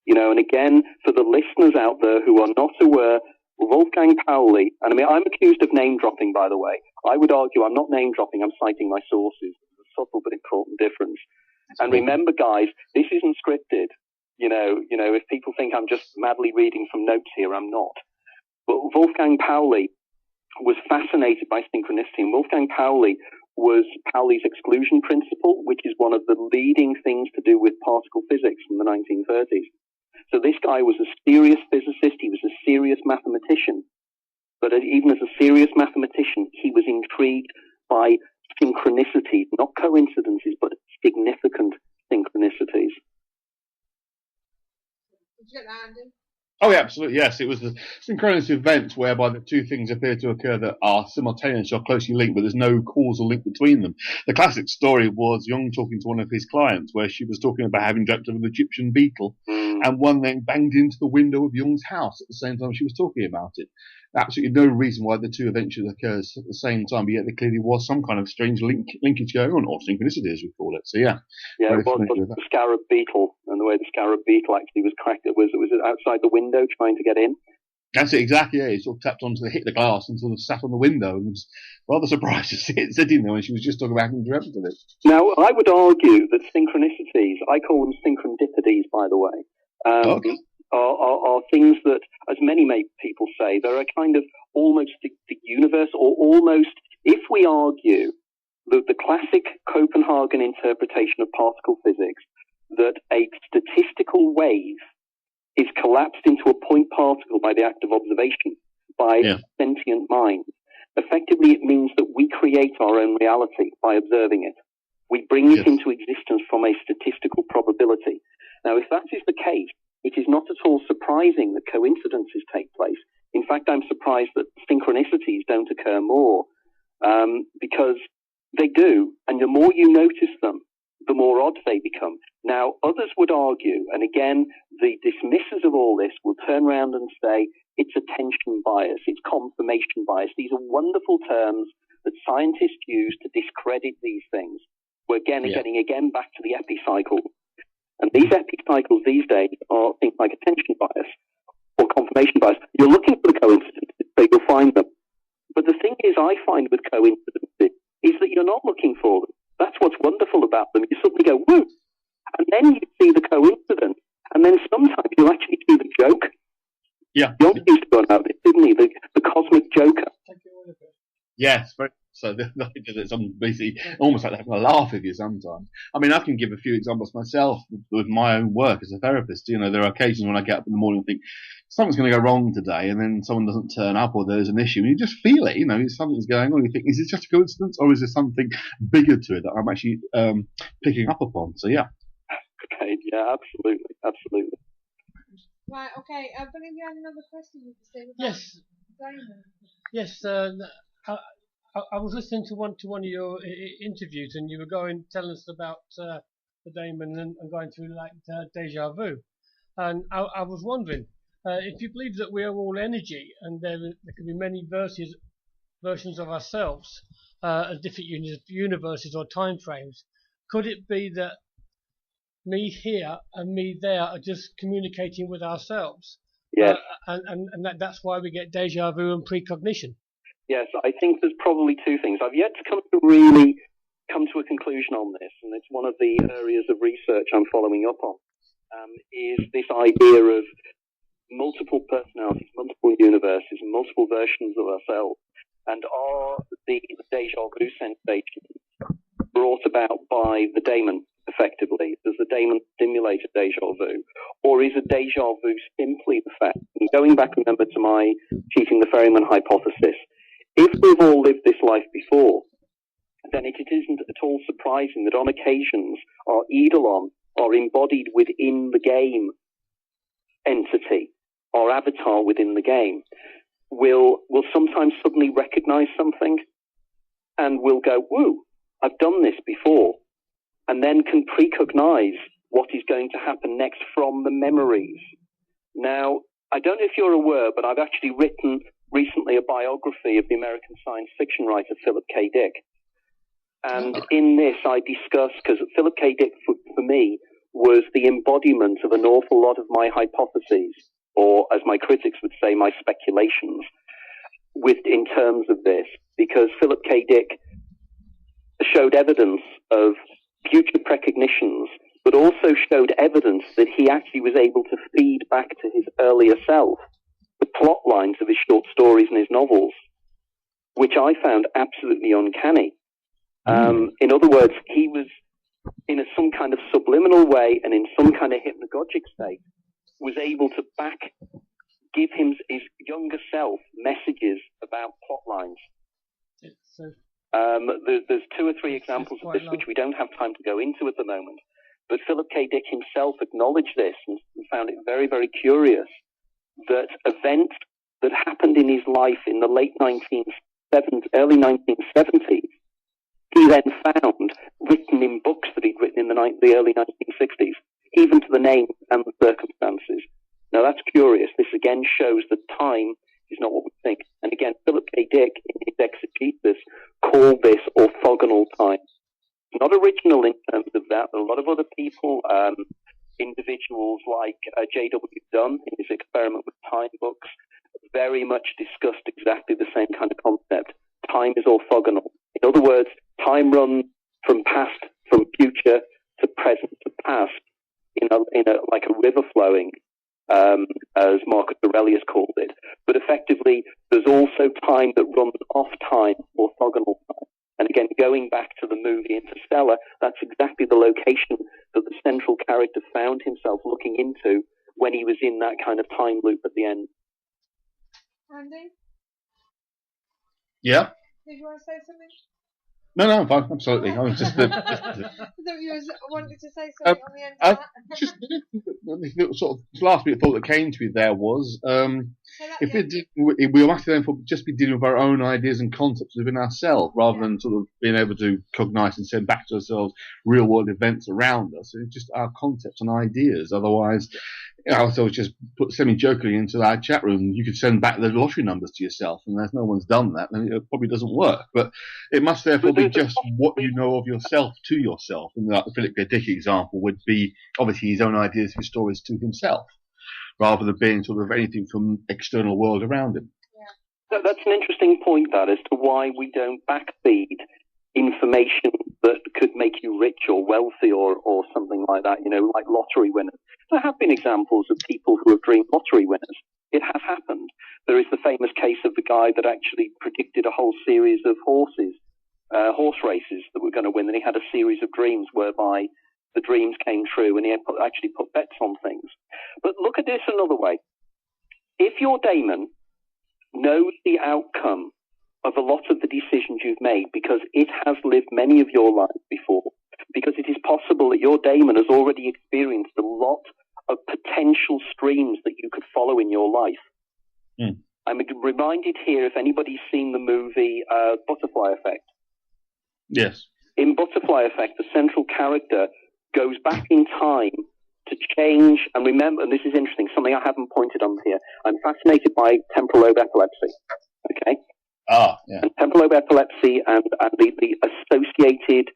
and again, for the listeners out there who are not aware, Wolfgang Pauli, and I mean, I'm accused of name dropping, by the way. I would argue I'm not name dropping, I'm citing my sources. There's a subtle but important difference. And remember, guys, this isn't scripted. If people think I'm just madly reading from notes here, I'm not. But Wolfgang Pauli was fascinated by synchronicity, and Wolfgang Pauli was Pauli's exclusion principle, which is one of the leading things to do with particle physics from the 1930s. So this guy was a serious physicist, he was a serious mathematician, but even as a serious mathematician, he was intrigued by synchronicities, not coincidences, but significant synchronicities. Did you get that, Andy? Oh, yeah, absolutely, yes. It was the synchronous event whereby the two things appear to occur that are simultaneous or closely linked, but there's no causal link between them. The classic story was Jung talking to one of his clients, where she was talking about having dreamt of an Egyptian beetle, and one then banged into the window of Jung's house at the same time she was talking about it. Absolutely no reason why the two events should occur at the same time, but yet there clearly was some kind of strange linkage going on, or synchronicity as we call it. So yeah. Yeah, it was the scarab beetle, and the way the scarab beetle actually was cracked, it was outside the window trying to get in. That's it, exactly, yeah. He sort of tapped onto hit the glass and sort of sat on the window and was rather surprised to see it sitting there when she was just talking about having dreamt of it. Now, I would argue that synchronicities, I call them synchrondipities, by the way, are things that, as many people say, they're a kind of almost the universe, or almost, if we argue the classic Copenhagen interpretation of particle physics, that a statistical wave is collapsed into a point particle by the act of observation, by sentient minds. Effectively, it means that we create our own reality by observing it. We bring it into existence from a statistical probability. Now, if that is the case, it is not at all surprising that coincidences take place. In fact, I'm surprised that synchronicities don't occur more, because they do, and the more you notice them, the more odd they become. Now, others would argue, and again, the dismissers of all this will turn around and say, it's attention bias, it's confirmation bias. These are wonderful terms that scientists use to discredit these things. We're getting back to the epicycle. And these epicycles these days are things like attention bias or confirmation bias. You're looking for the coincidences, so you'll find them. But the thing is, I find with coincidences, is that you're not looking for them. That's what's wonderful about them. You suddenly go, woo! And then you see the coincidence. And then sometimes you actually see the joke. Yeah. Jung used to go about this, didn't he? The cosmic joker. Yes, very so. It's basically almost like having a laugh with you sometimes. I mean, I can give a few examples myself with my own work as a therapist. There are occasions when I get up in the morning and think something's going to go wrong today, and then someone doesn't turn up, or there's an issue, and you just feel it. Something's going on. You think, is it just a coincidence, or is there something bigger to it that I'm actually picking up upon? So yeah. Okay. Yeah. Absolutely. Right. Okay. I believe you had another question you could say about Damon. Yes. I was listening to one of your interviews, and you were telling us about the Damon and going through like deja vu, and I was wondering if you believe that we are all energy, and there could be many versions of ourselves at different universes or time frames. Could it be that me here and me there are just communicating with ourselves, Yes. And that's why we get deja vu and precognition. Yes, I think there's probably two things. I've yet to really come to a conclusion on this, and it's one of the areas of research I'm following up on, is this idea of multiple personalities, multiple universes, multiple versions of ourselves, and are the deja vu sensations brought about by the daemon, effectively? Does the daemon stimulate a deja vu? Or is a deja vu simply the fact, and going back, remember, to my cheating the ferryman hypothesis, if we've all lived this life before, then it isn't at all surprising that on occasions our eidolon, our embodied within the game entity, our avatar within the game, will sometimes suddenly recognize something and will go, woo, I've done this before, and then can precognize what is going to happen next from the memories. Now, I don't know if you're aware, but I've actually written recently a biography of the American science fiction writer Philip K. Dick. And in this I discuss, because Philip K. Dick for me was the embodiment of an awful lot of my hypotheses, or as my critics would say, my speculations, in terms of this, because Philip K. Dick showed evidence of future precognitions, but also showed evidence that he actually was able to feed back to his earlier self the plot lines of his short stories and his novels, which I found absolutely uncanny. In other words, he was, in some kind of subliminal way and in some kind of hypnagogic state, was able to give his younger self messages about plot lines. There's two or three examples of this which we don't have time to go into at the moment, but Philip K. Dick himself acknowledged this and found it very, very curious that events that happened in his life in the late 1970s, early 1970s, he then found written in books that he'd written in the early 1960s, even to the names and the circumstances. Now that's curious. This again shows that time is not what we think. And again, Philip K. Dick, in his exegesis, called this orthogonal time. Not original in terms of that. A lot of other people, individuals like J.W. Dunn in his Experiment with Time books, very much discussed exactly the same kind of concept. Time is orthogonal. In other words, time runs from future to present to past in a like a river flowing, as Marcus Aurelius called it. But effectively, there's also time that runs off time, orthogonal time. And again, going back to the movie Interstellar, that's exactly the location that the central character found himself looking into when he was in that kind of time loop at the end. Andy? Yeah? Did you want to say something? No, I'm fine. Absolutely. I was just. I thought you wanted to say something on the end of that. Just the sort of last bit of thought that came to me there was, if we must then just be dealing with our own ideas and concepts within ourselves, rather than sort of being able to cognize and send back to ourselves real world events around us. It's just our concepts and ideas. Otherwise, I was just put semi-jokingly into our chat room, you could send back the lottery numbers to yourself, and there's no one's done that, and it probably doesn't work. But it must therefore be just what you know of yourself to yourself. And the Philip K. Dick example would be obviously his own ideas, his stories to himself, rather than being sort of anything from external world around him. Yeah. That's an interesting point, that, as to why we don't backfeed information that could make you rich or wealthy or something like that, like lottery winners. There have been examples of people who have dreamed lottery winners. It has happened. There is the famous case of the guy that actually predicted a whole series of horse races that were going to win, and he had a series of dreams whereby the dreams came true, and he actually put bets on things. But look at this another way. If your daemon knows the outcome of a lot of the decisions you've made, because it has lived many of your lives before, because it is possible that your daemon has already experienced a lot of potential streams that you could follow in your life. I'm reminded here, if anybody's seen the movie Butterfly Effect. Yes. In Butterfly Effect, the central character goes back in time to change, and remember, and this is interesting, something I haven't pointed on here. I'm fascinated by temporal lobe epilepsy. Okay? Yeah. And temporal lobe epilepsy and the associated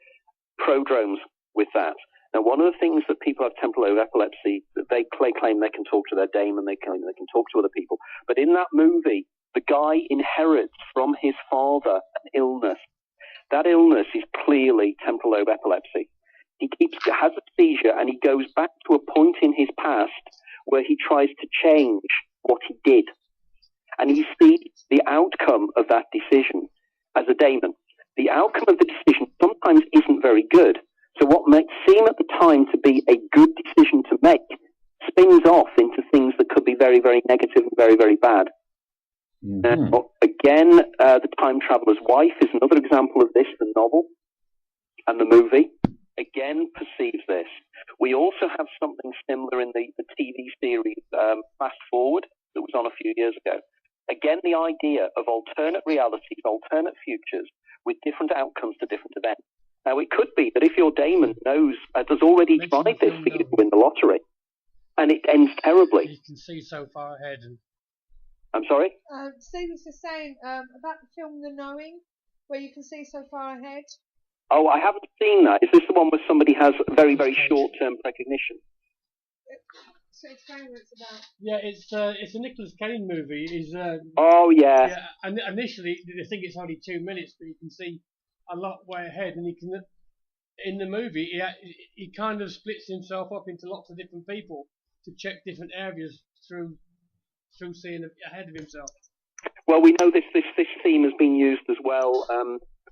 prodromes with that. Now, one of the things that people who have temporal lobe epilepsy, they claim they can talk to their daemon, they claim they can talk to other people. But in that movie, the guy inherits from his father an illness. That illness is clearly temporal lobe epilepsy. He has a seizure, and he goes back to a point in his past where he tries to change what he did. And he sees the outcome of that decision as a daemon. The outcome of the decision sometimes isn't very good. So what might seem at the time to be a good decision to make spins off into things that could be very, very negative and very, very bad. Mm-hmm. Now, again, The Time Traveler's Wife is another example of this, the novel and the movie. Again, perceives this. We also have something similar in the TV series Fast Forward that was on a few years ago. Again, the idea of alternate realities, alternate futures with different outcomes to different events. Now, it could be that if your daemon knows, has already tried this for you to win the lottery, and it ends terribly. You can see so far ahead. I'm sorry? Steve was just saying about the film The Knowing, where you can see so far ahead. Oh, I haven't seen that. Is this the one where somebody has very, very short-term precognition? So explain what it's about. Yeah, it's a Nicolas Cage movie. Oh, yeah. Yeah, and initially they think it's only 2 minutes, but you can see a lot way ahead, and he can. In the movie, he kind of splits himself up into lots of different people to check different areas through seeing ahead of himself. Well, we know this theme has been used as well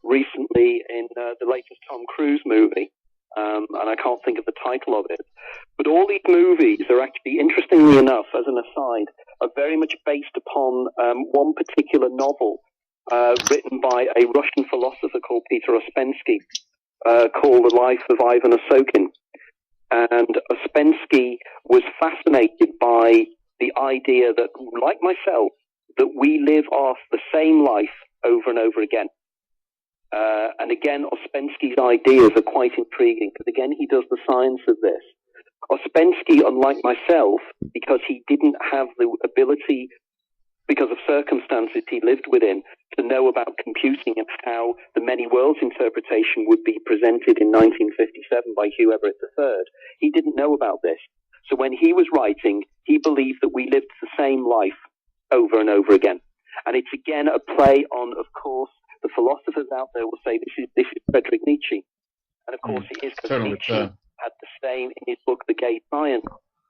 recently in the latest Tom Cruise movie, and I can't think of the title of it. But all these movies are actually, interestingly enough, as an aside, are very much based upon one particular novel written by a Russian philosopher called Peter Ouspensky, called The Life of Ivan Osokin. And Ouspensky was fascinated by the idea that, like myself, that we live off the same life over and over again. And again, Ouspensky's ideas are quite intriguing, because again, he does the science of this. Ouspensky, unlike myself, because he didn't have the ability, because of circumstances he lived within, to know about computing and how the many worlds interpretation would be presented in 1957 by Hugh Everett III. He didn't know about this. So when he was writing, he believed that we lived the same life over and over again. And it's again a play on, of course, the philosophers out there will say this is Friedrich Nietzsche. And of course it is, because Nietzsche had the same in his book, The Gay Science,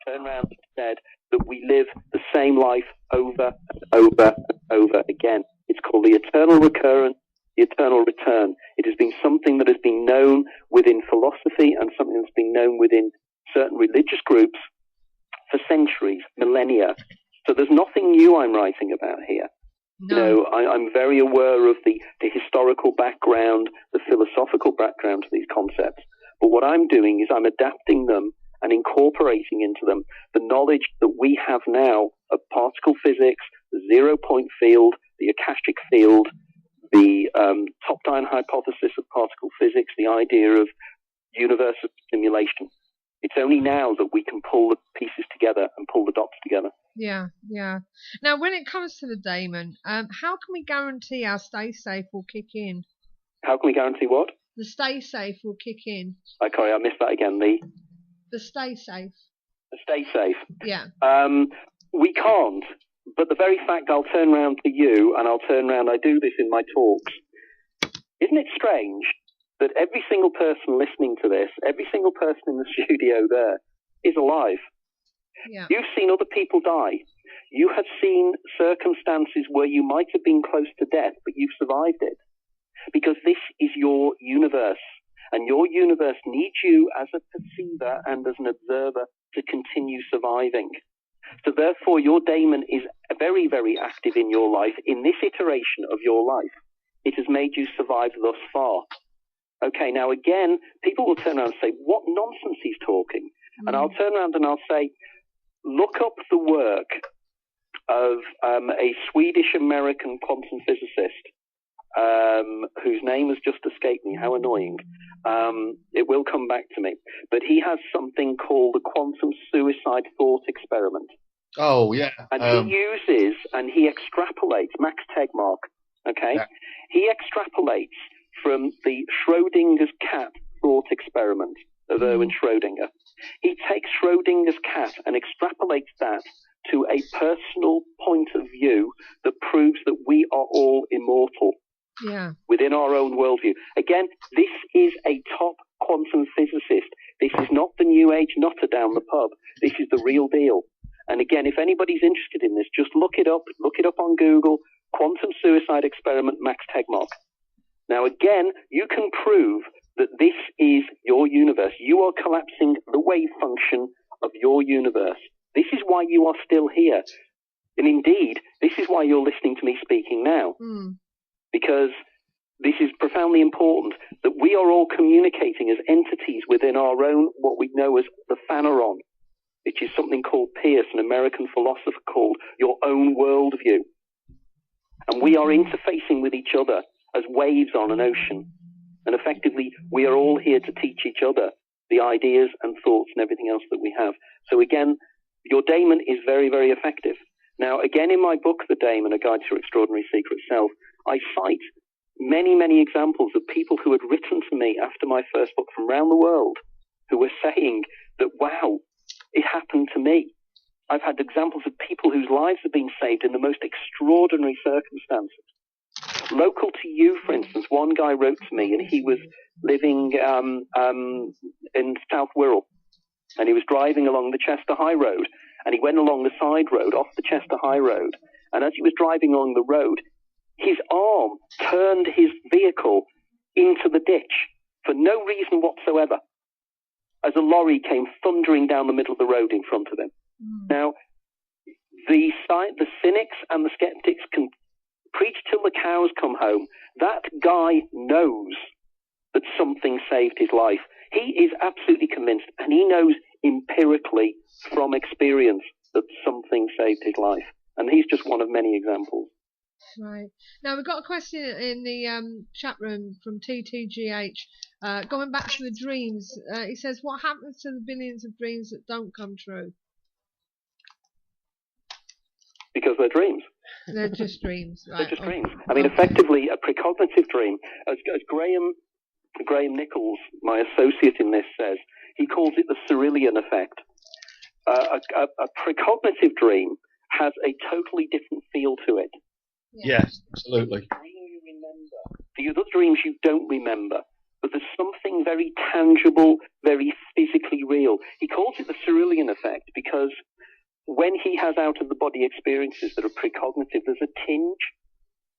turned around and said that we live the same life over and over and over again. It's called the eternal recurrence, the eternal return. It has been something that has been known within philosophy and something that's been known within certain religious groups for centuries, millennia. So there's nothing new I'm writing about here. No. You know, I'm very aware of the historical background, the philosophical background to these concepts. But what I'm doing is I'm adapting them and incorporating into them the knowledge that we have now of particle physics, the zero-point field, the Akashic field, the top-down hypothesis of particle physics, the idea of universal simulation. It's only now that we can pull the pieces together and pull the dots together. Yeah, yeah. Now, when it comes to the daemon, how can we guarantee our stay safe will kick in? How can we guarantee what? The stay safe will kick in. Okay, I missed that again. The stay safe. The stay safe. Yeah. We can't, but the very fact I'll turn round to you and I'll turn round, I do this in my talks. Isn't it strange that every single person listening to this, every single person in the studio there is alive? Yeah. You've seen other people die. You have seen circumstances where you might have been close to death, but you've survived it. Because this is your universe, and your universe needs you as a perceiver and as an observer to continue surviving. So therefore, your daemon is very, very active in your life. In this iteration of your life, it has made you survive thus far. Okay, now again, people will turn around and say, what nonsense he's talking. And I'll turn around and I'll say, look up the work of a Swedish-American quantum physicist whose name has just escaped me. How annoying. It will come back to me. But he has something called the quantum suicide thought experiment. Oh, yeah. And he uses, and he extrapolates, Max Tegmark, okay? Yeah. He extrapolates from the Schrodinger's cat thought experiment of Erwin Schrödinger. He takes Schrödinger's cat and extrapolates that to a personal point of view that proves that we are all immortal within our own worldview. Again, this is a top quantum physicist. This is not the New Age nutter down the pub. This is the real deal. And again, if anybody's interested in this, just look it up on Google, Quantum Suicide Experiment, Max Tegmark. Now again, you can prove that this is your universe. You are collapsing the wave function of your universe. This is why you are still here. And indeed, this is why you're listening to me speaking now. Because this is profoundly important, that we are all communicating as entities within our own, what we know as the phaneron, which is something called Peirce, an American philosopher, called your own worldview. And we are interfacing with each other as waves on an ocean. And effectively, we are all here to teach each other the ideas and thoughts and everything else that we have. So again, your daemon is very, very effective. Now, again, in my book, The Daemon, A Guide to Your Extraordinary Secret Self, I cite many, many examples of people who had written to me after my first book from around the world who were saying that, wow, it happened to me. I've had examples of people whose lives have been saved in the most extraordinary circumstances. Local to you, for instance, one guy wrote to me, and he was living in South Wirral, and he was driving along the Chester High Road, and he went along the side road off the Chester High Road, and as he was driving along the road, his arm turned his vehicle into the ditch for no reason whatsoever, as a lorry came thundering down the middle of the road in front of him. Now, the cynics and the skeptics can preach till the cows come home. That guy knows that something saved his life. He is absolutely convinced, and he knows empirically from experience that something saved his life. And he's just one of many examples. Right. Now, we've got a question in the chat room from TTGH. Going back to the dreams, he says, what happens to the billions of dreams that don't come true? Because they're dreams. They're just dreams, right? They're just dreams. I mean, effectively, a precognitive dream, as Graham Nichols, my associate in this, says, he calls it the Cyrillian effect. A precognitive dream has a totally different feel to it. Yes, absolutely. The dream you remember. The other dreams you don't remember, but there's something very tangible, very physically real. He calls it the Cyrillian effect because when he has out-of-the-body experiences that are precognitive, there's a tinge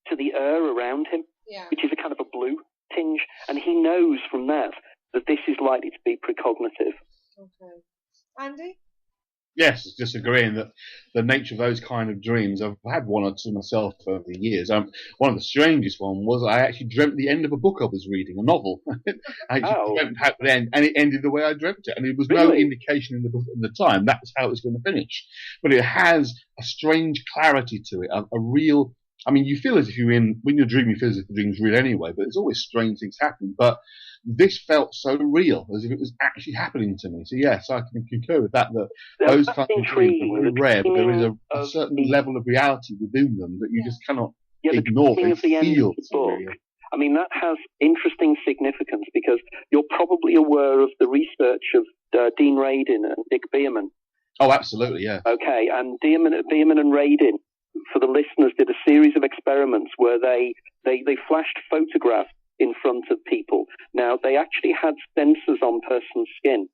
to the air around him, which is a kind of a blue tinge, and he knows from that this is likely to be precognitive. Okay. Andy? Yes, just agreeing that the nature of those kind of dreams, I've had one or two myself over the years. One of the strangest one was I actually dreamt the end of a book I was reading, a novel. I actually dreamt how the end, and it ended the way I dreamt it. And there was no indication in the book at the time that's how it was going to finish. But it has a strange clarity to it, a real... I mean, you feel as if when you're dreaming, you feel as if the dream's real anyway, but there's always strange things happening. But this felt so real, as if it was actually happening to me. So yes, I can concur with that those kinds of dreams are very rare, but there is a certain level of reality within them that you just cannot ignore. They feel so real. I mean, that has interesting significance because you're probably aware of the research of Dean Radin and Dick Bierman. Oh, absolutely, yeah. Okay, and Bierman and Radin, for the listeners, did a series of experiments where they flashed photographs in front of people. Now, they actually had sensors on person's skin.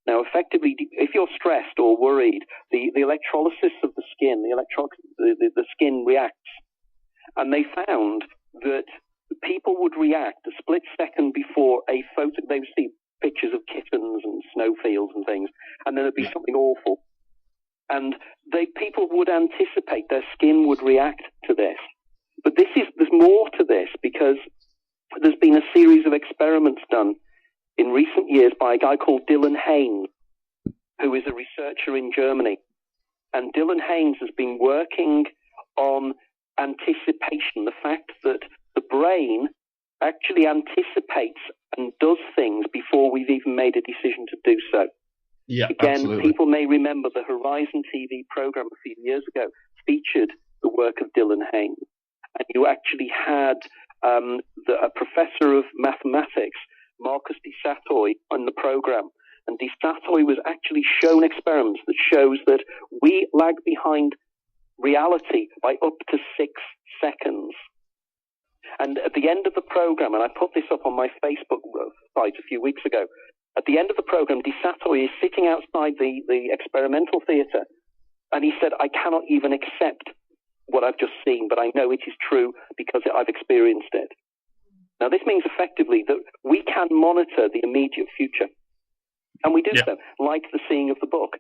Now, effectively, if you're stressed or worried, the electrolysis of the skin, the skin reacts. And they found that people would react a split second before a photo. They would see pictures of kittens and snowfields and things, and then there'd be something awful. And people would anticipate their skin would react to this. But there's more to this because there's been a series of experiments done in recent years by a guy called Dylan Haynes, who is a researcher in Germany. And Dylan Haynes has been working on anticipation, the fact that the brain actually anticipates and does things before we've even made a decision to do so. Yeah, again, absolutely. People may remember the Horizon TV program a few years ago featured the work of Dylan Haynes. And you actually had a professor of mathematics, Marcus de Satoy, on the program. And de Satoy was actually shown experiments that shows that we lag behind reality by up to 6 seconds. And at the end of the program, and I put this up on my Facebook site a few weeks ago, at the end of the program, de Satoy is sitting outside the experimental theatre, and he said, I cannot even accept what I've just seen, but I know it is true because I've experienced it. Now, this means effectively that we can monitor the immediate future, and we do so, like the seeing of the book.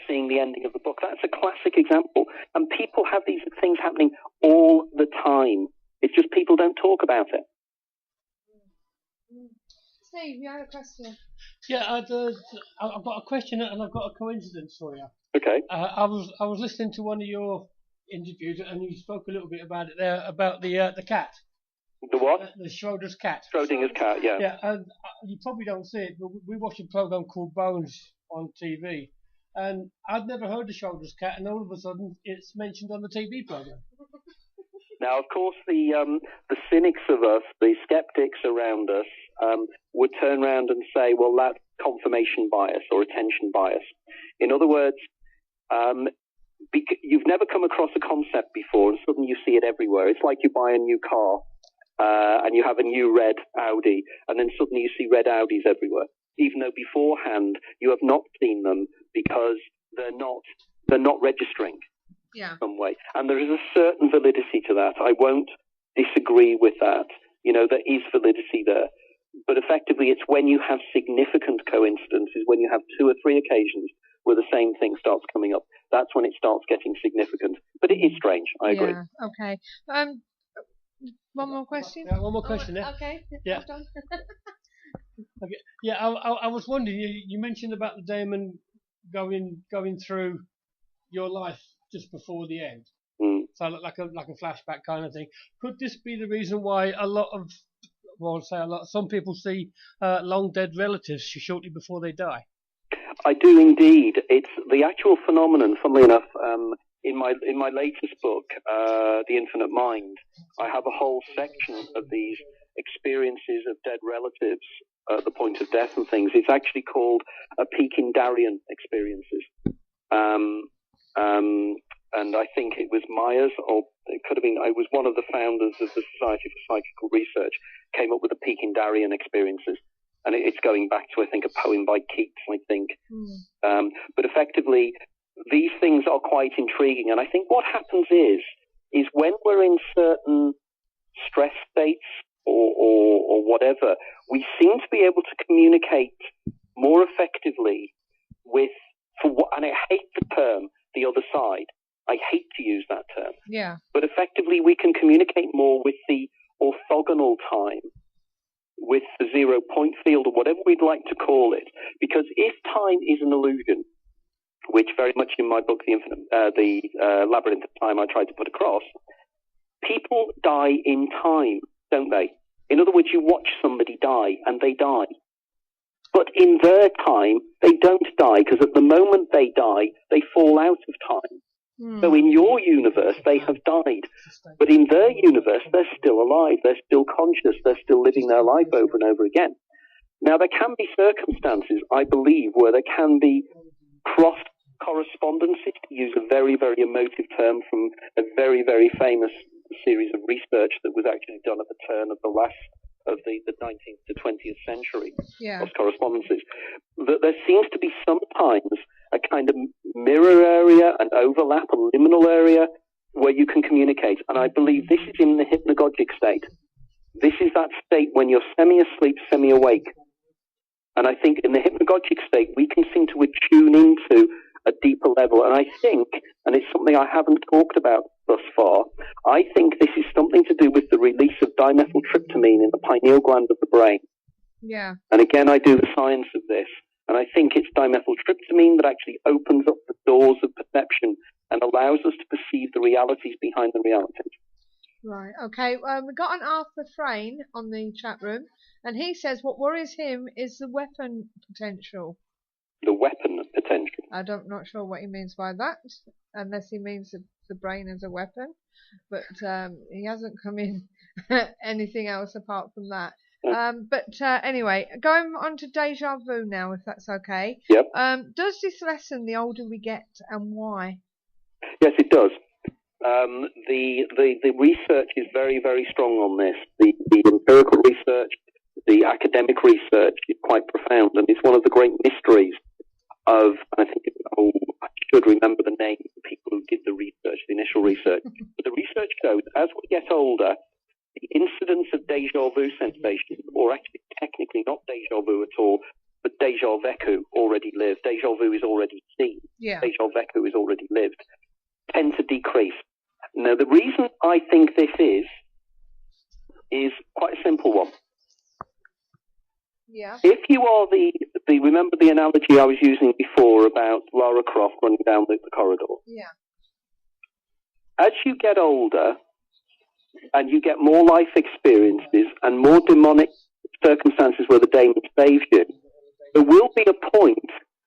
Seeing the ending of the book. That's a classic example. And people have these things happening all the time. It's just people don't talk about it. Steve, you had a question. Yeah, I've got a question and I've got a coincidence for you. Okay. I was listening to one of your interviews and you spoke a little bit about it there, about the cat. The what? The Schrodinger's cat. Schrodinger's cat, yeah. Yeah, and you probably don't see it, but we watch a program called Bones on TV. And I'd never heard of Schrodinger's cat, and all of a sudden it's mentioned on the TV program. Now, of course, the cynics of us, the skeptics around us, would turn around and say, well, that's confirmation bias or attention bias. In other words, you've never come across a concept before, and suddenly you see it everywhere. It's like you buy a new car, and you have a new red Audi, and then suddenly you see red Audis everywhere, even though beforehand you have not seen them because they're not registering some way. And there is a certain validity to that. I won't disagree with that. There is validity there. But effectively, it's when you have significant coincidences, when you have 2 or 3 occasions where the same thing starts coming up, that's when it starts getting significant. But it is strange. I agree. Yeah, okay. One more question? Yeah, one more question. Okay. Yeah. Hold on. Okay. Yeah, I was wondering, you mentioned about the daemon going through your life just before the end. So like a flashback kind of thing. Could this be the reason why some people see long dead relatives shortly before they die? I do indeed. It's the actual phenomenon. Funnily enough, in my latest book, The Infinite Mind, I have a whole section of these experiences of dead relatives at the point of death and things. It's actually called Peake experiences. And I think it was Myers, or it could have been, I was one of the founders of the Society for Psychical Research, came up with the Peake experiences. And it's going back to, I think, a poem by Keats, I think. But effectively, these things are quite intriguing. And I think what happens is when we're in certain stress states or whatever, we seem to be able to communicate more effectively with, and I hate the term, the other side. I hate to use that term. Yeah. But effectively, we can communicate more with the orthogonal time, with the 0 point field, or whatever we'd like to call it. Because if time is an illusion, which very much in my book, The Labyrinth of Time, I tried to put across, people die in time, don't they? In other words, you watch somebody die, and they die. But in their time, they don't die, because at the moment they die, they fall out of time. So in your universe, they have died. But in their universe, they're still alive. They're still conscious. They're still living their life over and over again. Now, there can be circumstances, I believe, where there can be cross correspondences, to use a very, very emotive term from a very, very famous series of research that was actually done at the turn of the 19th to 20th century, cross correspondences, that there seems to be sometimes a kind of mirror area, an overlap, a liminal area where you can communicate. And I believe this is in the hypnagogic state. This is that state when you're semi-asleep, semi-awake. And I think in the hypnagogic state, we can seem to attune into a deeper level. And I think, and it's something I haven't talked about thus far, I think this is something to do with the release of dimethyltryptamine in the pineal gland of the brain. Yeah. And again, I do the science of this. And I think it's dimethyltryptamine that actually opens up the doors of perception and allows us to perceive the realities behind the realities. Right, okay. We got an Arthur Frayne on the chat room, and he says what worries him is the weapon potential. The weapon potential? I'm not sure what he means by that, unless he means the brain as a weapon. But he hasn't come in anything else apart from that. Anyway, going on to deja vu now, if that's okay. Yep. Does this lessen the older we get, and why? Yes, it does. The research is very, very strong on this. The empirical research, the academic research is quite profound, and it's one of the great mysteries of, I think, I should remember the name of the people who did the research, the initial research. But the research shows as we get older, the incidence of deja vu sensations, or actually technically not deja vu at all, but deja vu already lived. Deja vu is already seen. Yeah. Deja vu is already lived. Tend to decrease. Now, the reason I think this is quite a simple one. Yeah. If you are remember the analogy I was using before about Lara Croft running down the corridor? Yeah. As you get older and you get more life experiences and more demonic circumstances where the demon saves you, there will be a point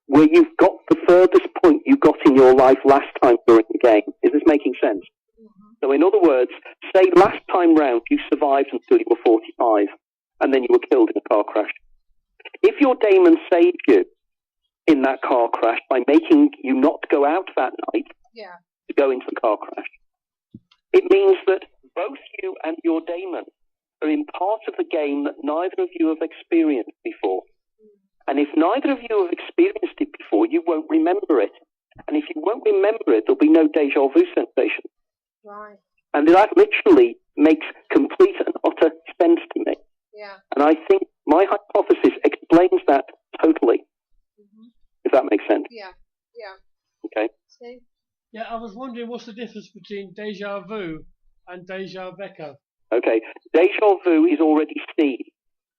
where you've got the furthest point you got in your life last time during the game. Is this making sense? Mm-hmm. So in other words, say last time round you survived until you were 45 and then you were killed in a car crash. If your daemon saved you in that car crash by making you not go out that night to go into the car crash, it means that both you and your daemon are in part of the game that neither of you have experienced before. And if neither of you have experienced it before, you won't remember it. And if you won't remember it, there'll be no deja vu sensation. Right. And that literally makes complete and utter sense to me. Yeah. And I think my hypothesis explains that totally. Mm-hmm. If that makes sense. Yeah. Yeah. Okay. See? Yeah, I was wondering what's the difference between deja vu and deja vu? Okay. Deja vu is already seen.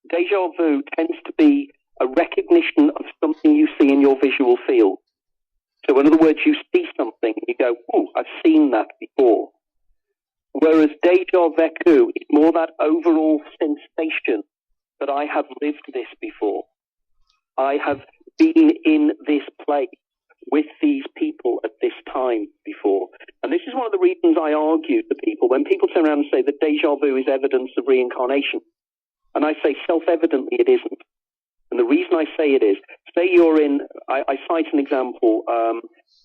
Deja vu tends to be a recognition of something you see in your visual field. So in other words, you see something and you go, oh, I've seen that before. Whereas deja vu is more that overall sensation that I have lived this before. I have been in this place with these people at this time before. And this is one of the reasons I argue to people when people turn around and say that deja vu is evidence of reincarnation. And I say self-evidently it isn't. And the reason I say it is, say you're in, I cite an example,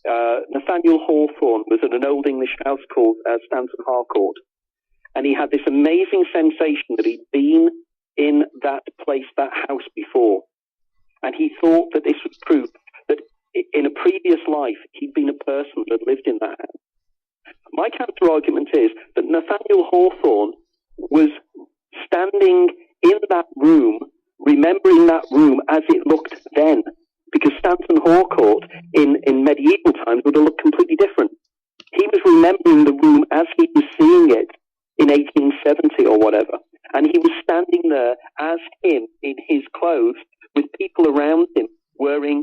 Nathaniel Hawthorne was in an old English house called Stanton Harcourt, and he had this amazing sensation that he'd been in that place, that house before, and he thought that this was proof that in a previous life he'd been a person that lived in that house. My counter argument is that Nathaniel Hawthorne was standing in that room, remembering that room as it looked then, because Stanton Harcourt in medieval times would have looked completely different. He was remembering the room as he was seeing it in 1870 or whatever, and he was standing there as him in his clothes with people around him wearing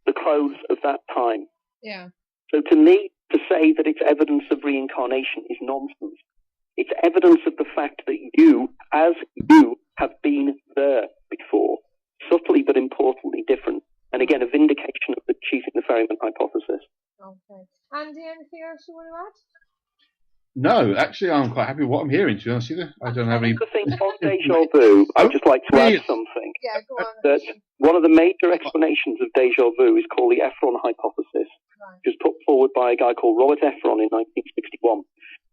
the clothes of that time. Yeah. So to me, to say that it's evidence of reincarnation is nonsense. It's evidence of the fact that you, as you, have been there before, subtly but importantly different. And again, a vindication of the cheating the ferryman hypothesis. Okay. Andy, anything else you want to add? No, actually, I'm quite happy with what I'm hearing, to be honest with you. I don't have any... The thing on deja vu, I'd just like to add something. Yeah, go on. That one of the major explanations of deja vu is called the Efron hypothesis, which was put forward by a guy called Robert Efron in 1961.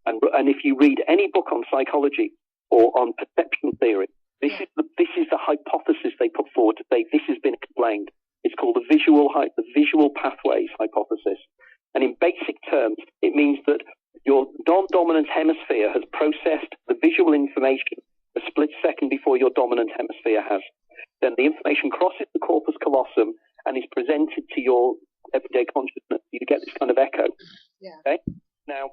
And if you read any book on psychology or on perception theory, this is the hypothesis they put forward to say this has been explained. It's called the visual pathways hypothesis. And in basic terms, it means that your non-dominant hemisphere has processed the visual information a split second before your dominant hemisphere has. Then the information crosses the corpus callosum and is presented to your everyday consciousness. You get this kind of echo. Yeah. Okay? Now,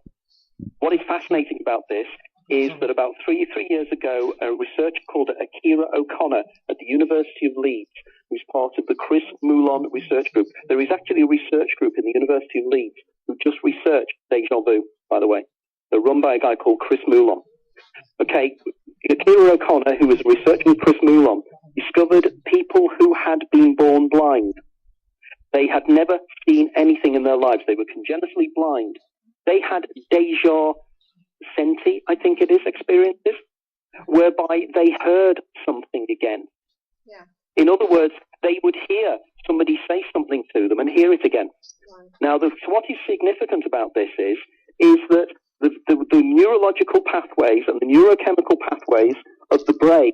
what is fascinating about this is that about three years ago, a researcher called Akira O'Connor at the University of Leeds, who's part of the Chris Moulon research group. There is actually a research group in the University of Leeds who just researched deja vu, by the way. They're run by a guy called Chris Moulon. Okay, Akira O'Connor, who was researching Chris Moulon, discovered people who had been born blind. They had never seen anything in their lives. They were congenitally blind. They had deja senti, I think it is, experiences. whereby they heard something again. Yeah. In other words, they would hear somebody say something to them and hear it again. Right. Now, what is significant about this is that the neurological pathways and the neurochemical pathways of the brain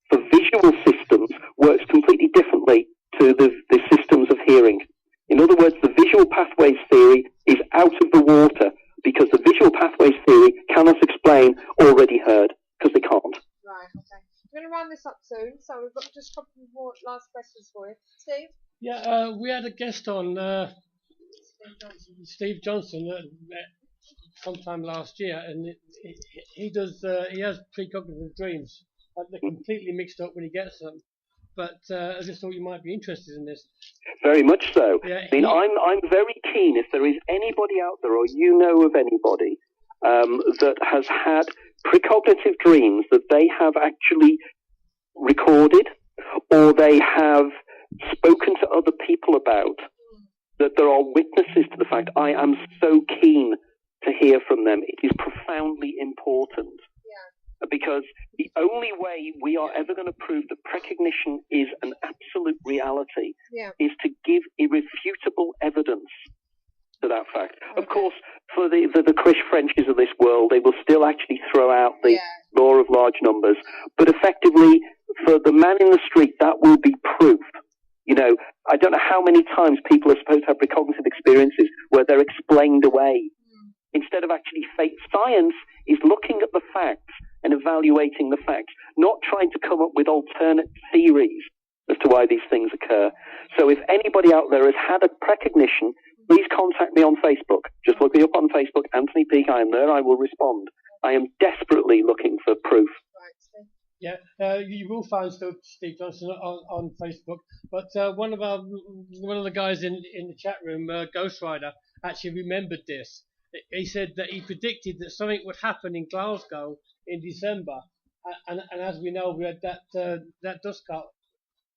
for visual systems works completely differently to the systems of hearing. In other words, the visual pathways theory is out of the water because the visual pathways theory cannot explain already heard, because they can't. Right, okay. We're going to round this up soon, so we've got just a couple more last questions for you. Steve? Yeah, we had a guest on, Steve Johnson, sometime last year, and he has precognitive dreams. They're completely mixed up when he gets them. But I just thought you might be interested in this. Very much so. Yeah, I mean, I'm very keen, if there is anybody out there, or you know of anybody, that has had precognitive dreams that they have actually recorded, or they have spoken to other people about, that there are witnesses to the fact. I am so keen to hear from them. It is profoundly important. Because the only way we are ever going to prove that precognition is an absolute reality is to give irrefutable evidence to that fact. Okay. Of course, for the Chris Frenches of this world, they will still actually throw out the law of large numbers. But effectively, for the man in the street, that will be proof. You know, I don't know how many times people are supposed to have precognitive experiences where they're explained away. Instead of actually science is looking at the facts and evaluating the facts, not trying to come up with alternate theories as to why these things occur. So if anybody out there has had a precognition, please contact me on Facebook. Just look me up on Facebook, Anthony Peake. I am there. I will respond. I am desperately looking for proof. Yeah, you will find still Steve Johnson on Facebook. But one of the guys in the chat room, Ghost Rider, actually remembered this. He said that he predicted that something would happen in Glasgow in December, and as we know, we had that dust cart.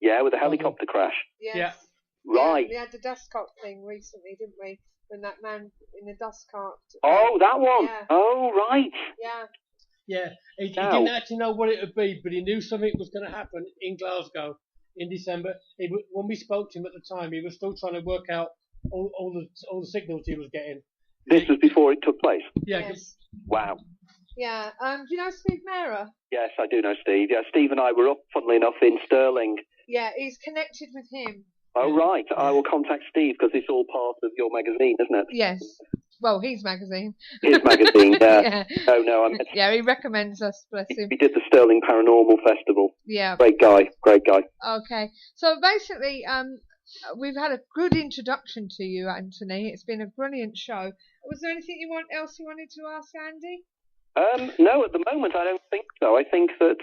Yeah, with a helicopter crash. Yes. Yeah. Right. Yeah, we had the dust cart thing recently, didn't we? When that man in the dust cart. Oh, that one. Yeah. Oh, right. Yeah. Yeah. He didn't actually know what it would be, but he knew something was going to happen in Glasgow in December. When we spoke to him at the time, he was still trying to work out all the signals he was getting. This was before it took place? Yeah. Yes. Wow. Yeah. Do you know Steve Mara? Yes, I do know Steve. Yeah, Steve and I were up, funnily enough, in Stirling. Yeah, he's connected with him. Oh, right. I will contact Steve because it's all part of your magazine, isn't it? Yes. Well, his magazine. His magazine, yeah. Yeah. No, I meant... Yeah, he recommends us, bless him. He did the Stirling Paranormal Festival. Yeah. Great guy. Okay. So basically, we've had a good introduction to you, Anthony. It's been a brilliant show. Was there anything else you wanted to ask Andy? No, at the moment I don't think so. I think that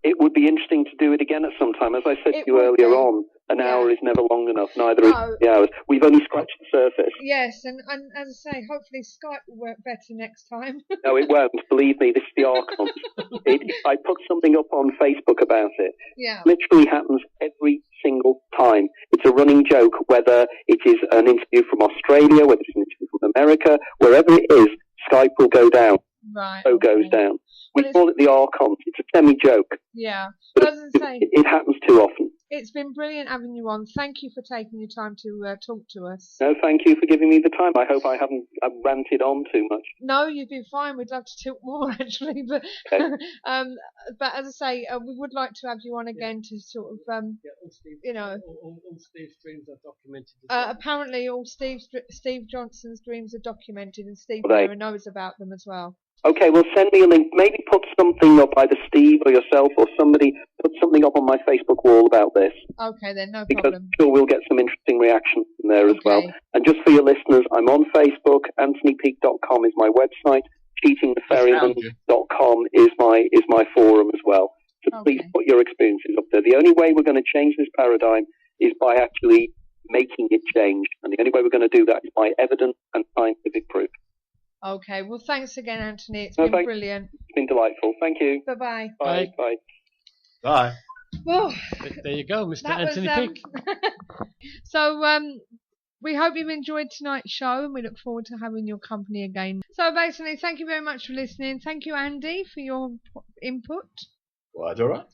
it would be interesting to do it again at some time. As I said to you earlier on, an hour is never long enough, neither is 3 hours. We've only scratched the surface. Yes, and as I say, hopefully Skype will work better next time. No, it won't. Believe me, this is the Archon. I put something up on Facebook about it. Yeah. It literally happens every single time. It's a running joke, whether it is an interview from Australia, whether it's an interview from America, wherever it is, Skype will go down. Right. So goes down. We call it the Archon. It's a semi-joke. Yeah. But as I say, it happens too often. It's been brilliant having you on. Thank you for taking your time to talk to us. No, thank you for giving me the time. I hope I haven't ranted on too much. No, you've been fine. We'd love to talk more, actually. But okay. But as I say, we would like to have you on again to sort of, all Steve's dreams are documented. Apparently, all Steve Johnson's dreams are documented, and Steve Mara knows about them as well. Okay, well, send me a link. Maybe put something up, either Steve or yourself or somebody, put something up on my Facebook wall about this. Okay, then, no because problem. I'm sure we'll get some interesting reaction from there as well. And just for your listeners, I'm on Facebook. AnthonyPeake.com is my website. CheatingTheFerryman.com is my forum as well. So please put your experiences up there. The only way we're going to change this paradigm is by actually making it change. And the only way we're going to do that is by evidence and scientific proof. Okay, well, thanks again, Anthony. It's been brilliant. It's been delightful. Thank you. Bye-bye. Bye. Bye. Bye. Well, there you go, Mr. Anthony Peake. So, we hope you've enjoyed tonight's show, and we look forward to having your company again. So basically, thank you very much for listening. Thank you, Andy, for your input. Well, that's all right.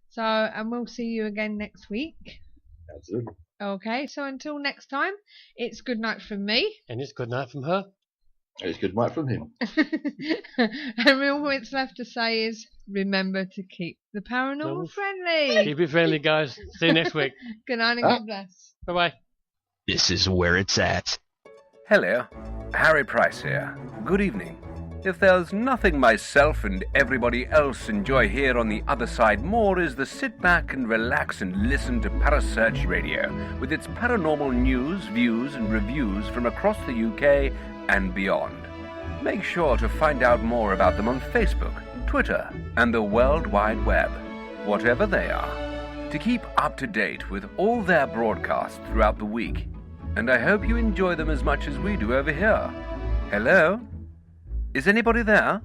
So, and we'll see you again next week. Absolutely. Okay, so until next time, it's good night from me. And it's good night from her. It's good night from him. And all it's left to say is, remember to keep the paranormal friendly. Keep it friendly, guys. See you next week. Good night and God bless. Bye-bye. This is where it's at. Hello, Harry Price here. Good evening. If there's nothing myself and everybody else enjoy here on the other side more is the sit back and relax and listen to Parasearch Radio with its paranormal news, views and reviews from across the UK and beyond. Make sure to find out more about them on Facebook, Twitter and the World Wide Web, whatever they are, to keep up to date with all their broadcasts throughout the week. And I hope you enjoy them as much as we do over here. Hello? Is anybody there?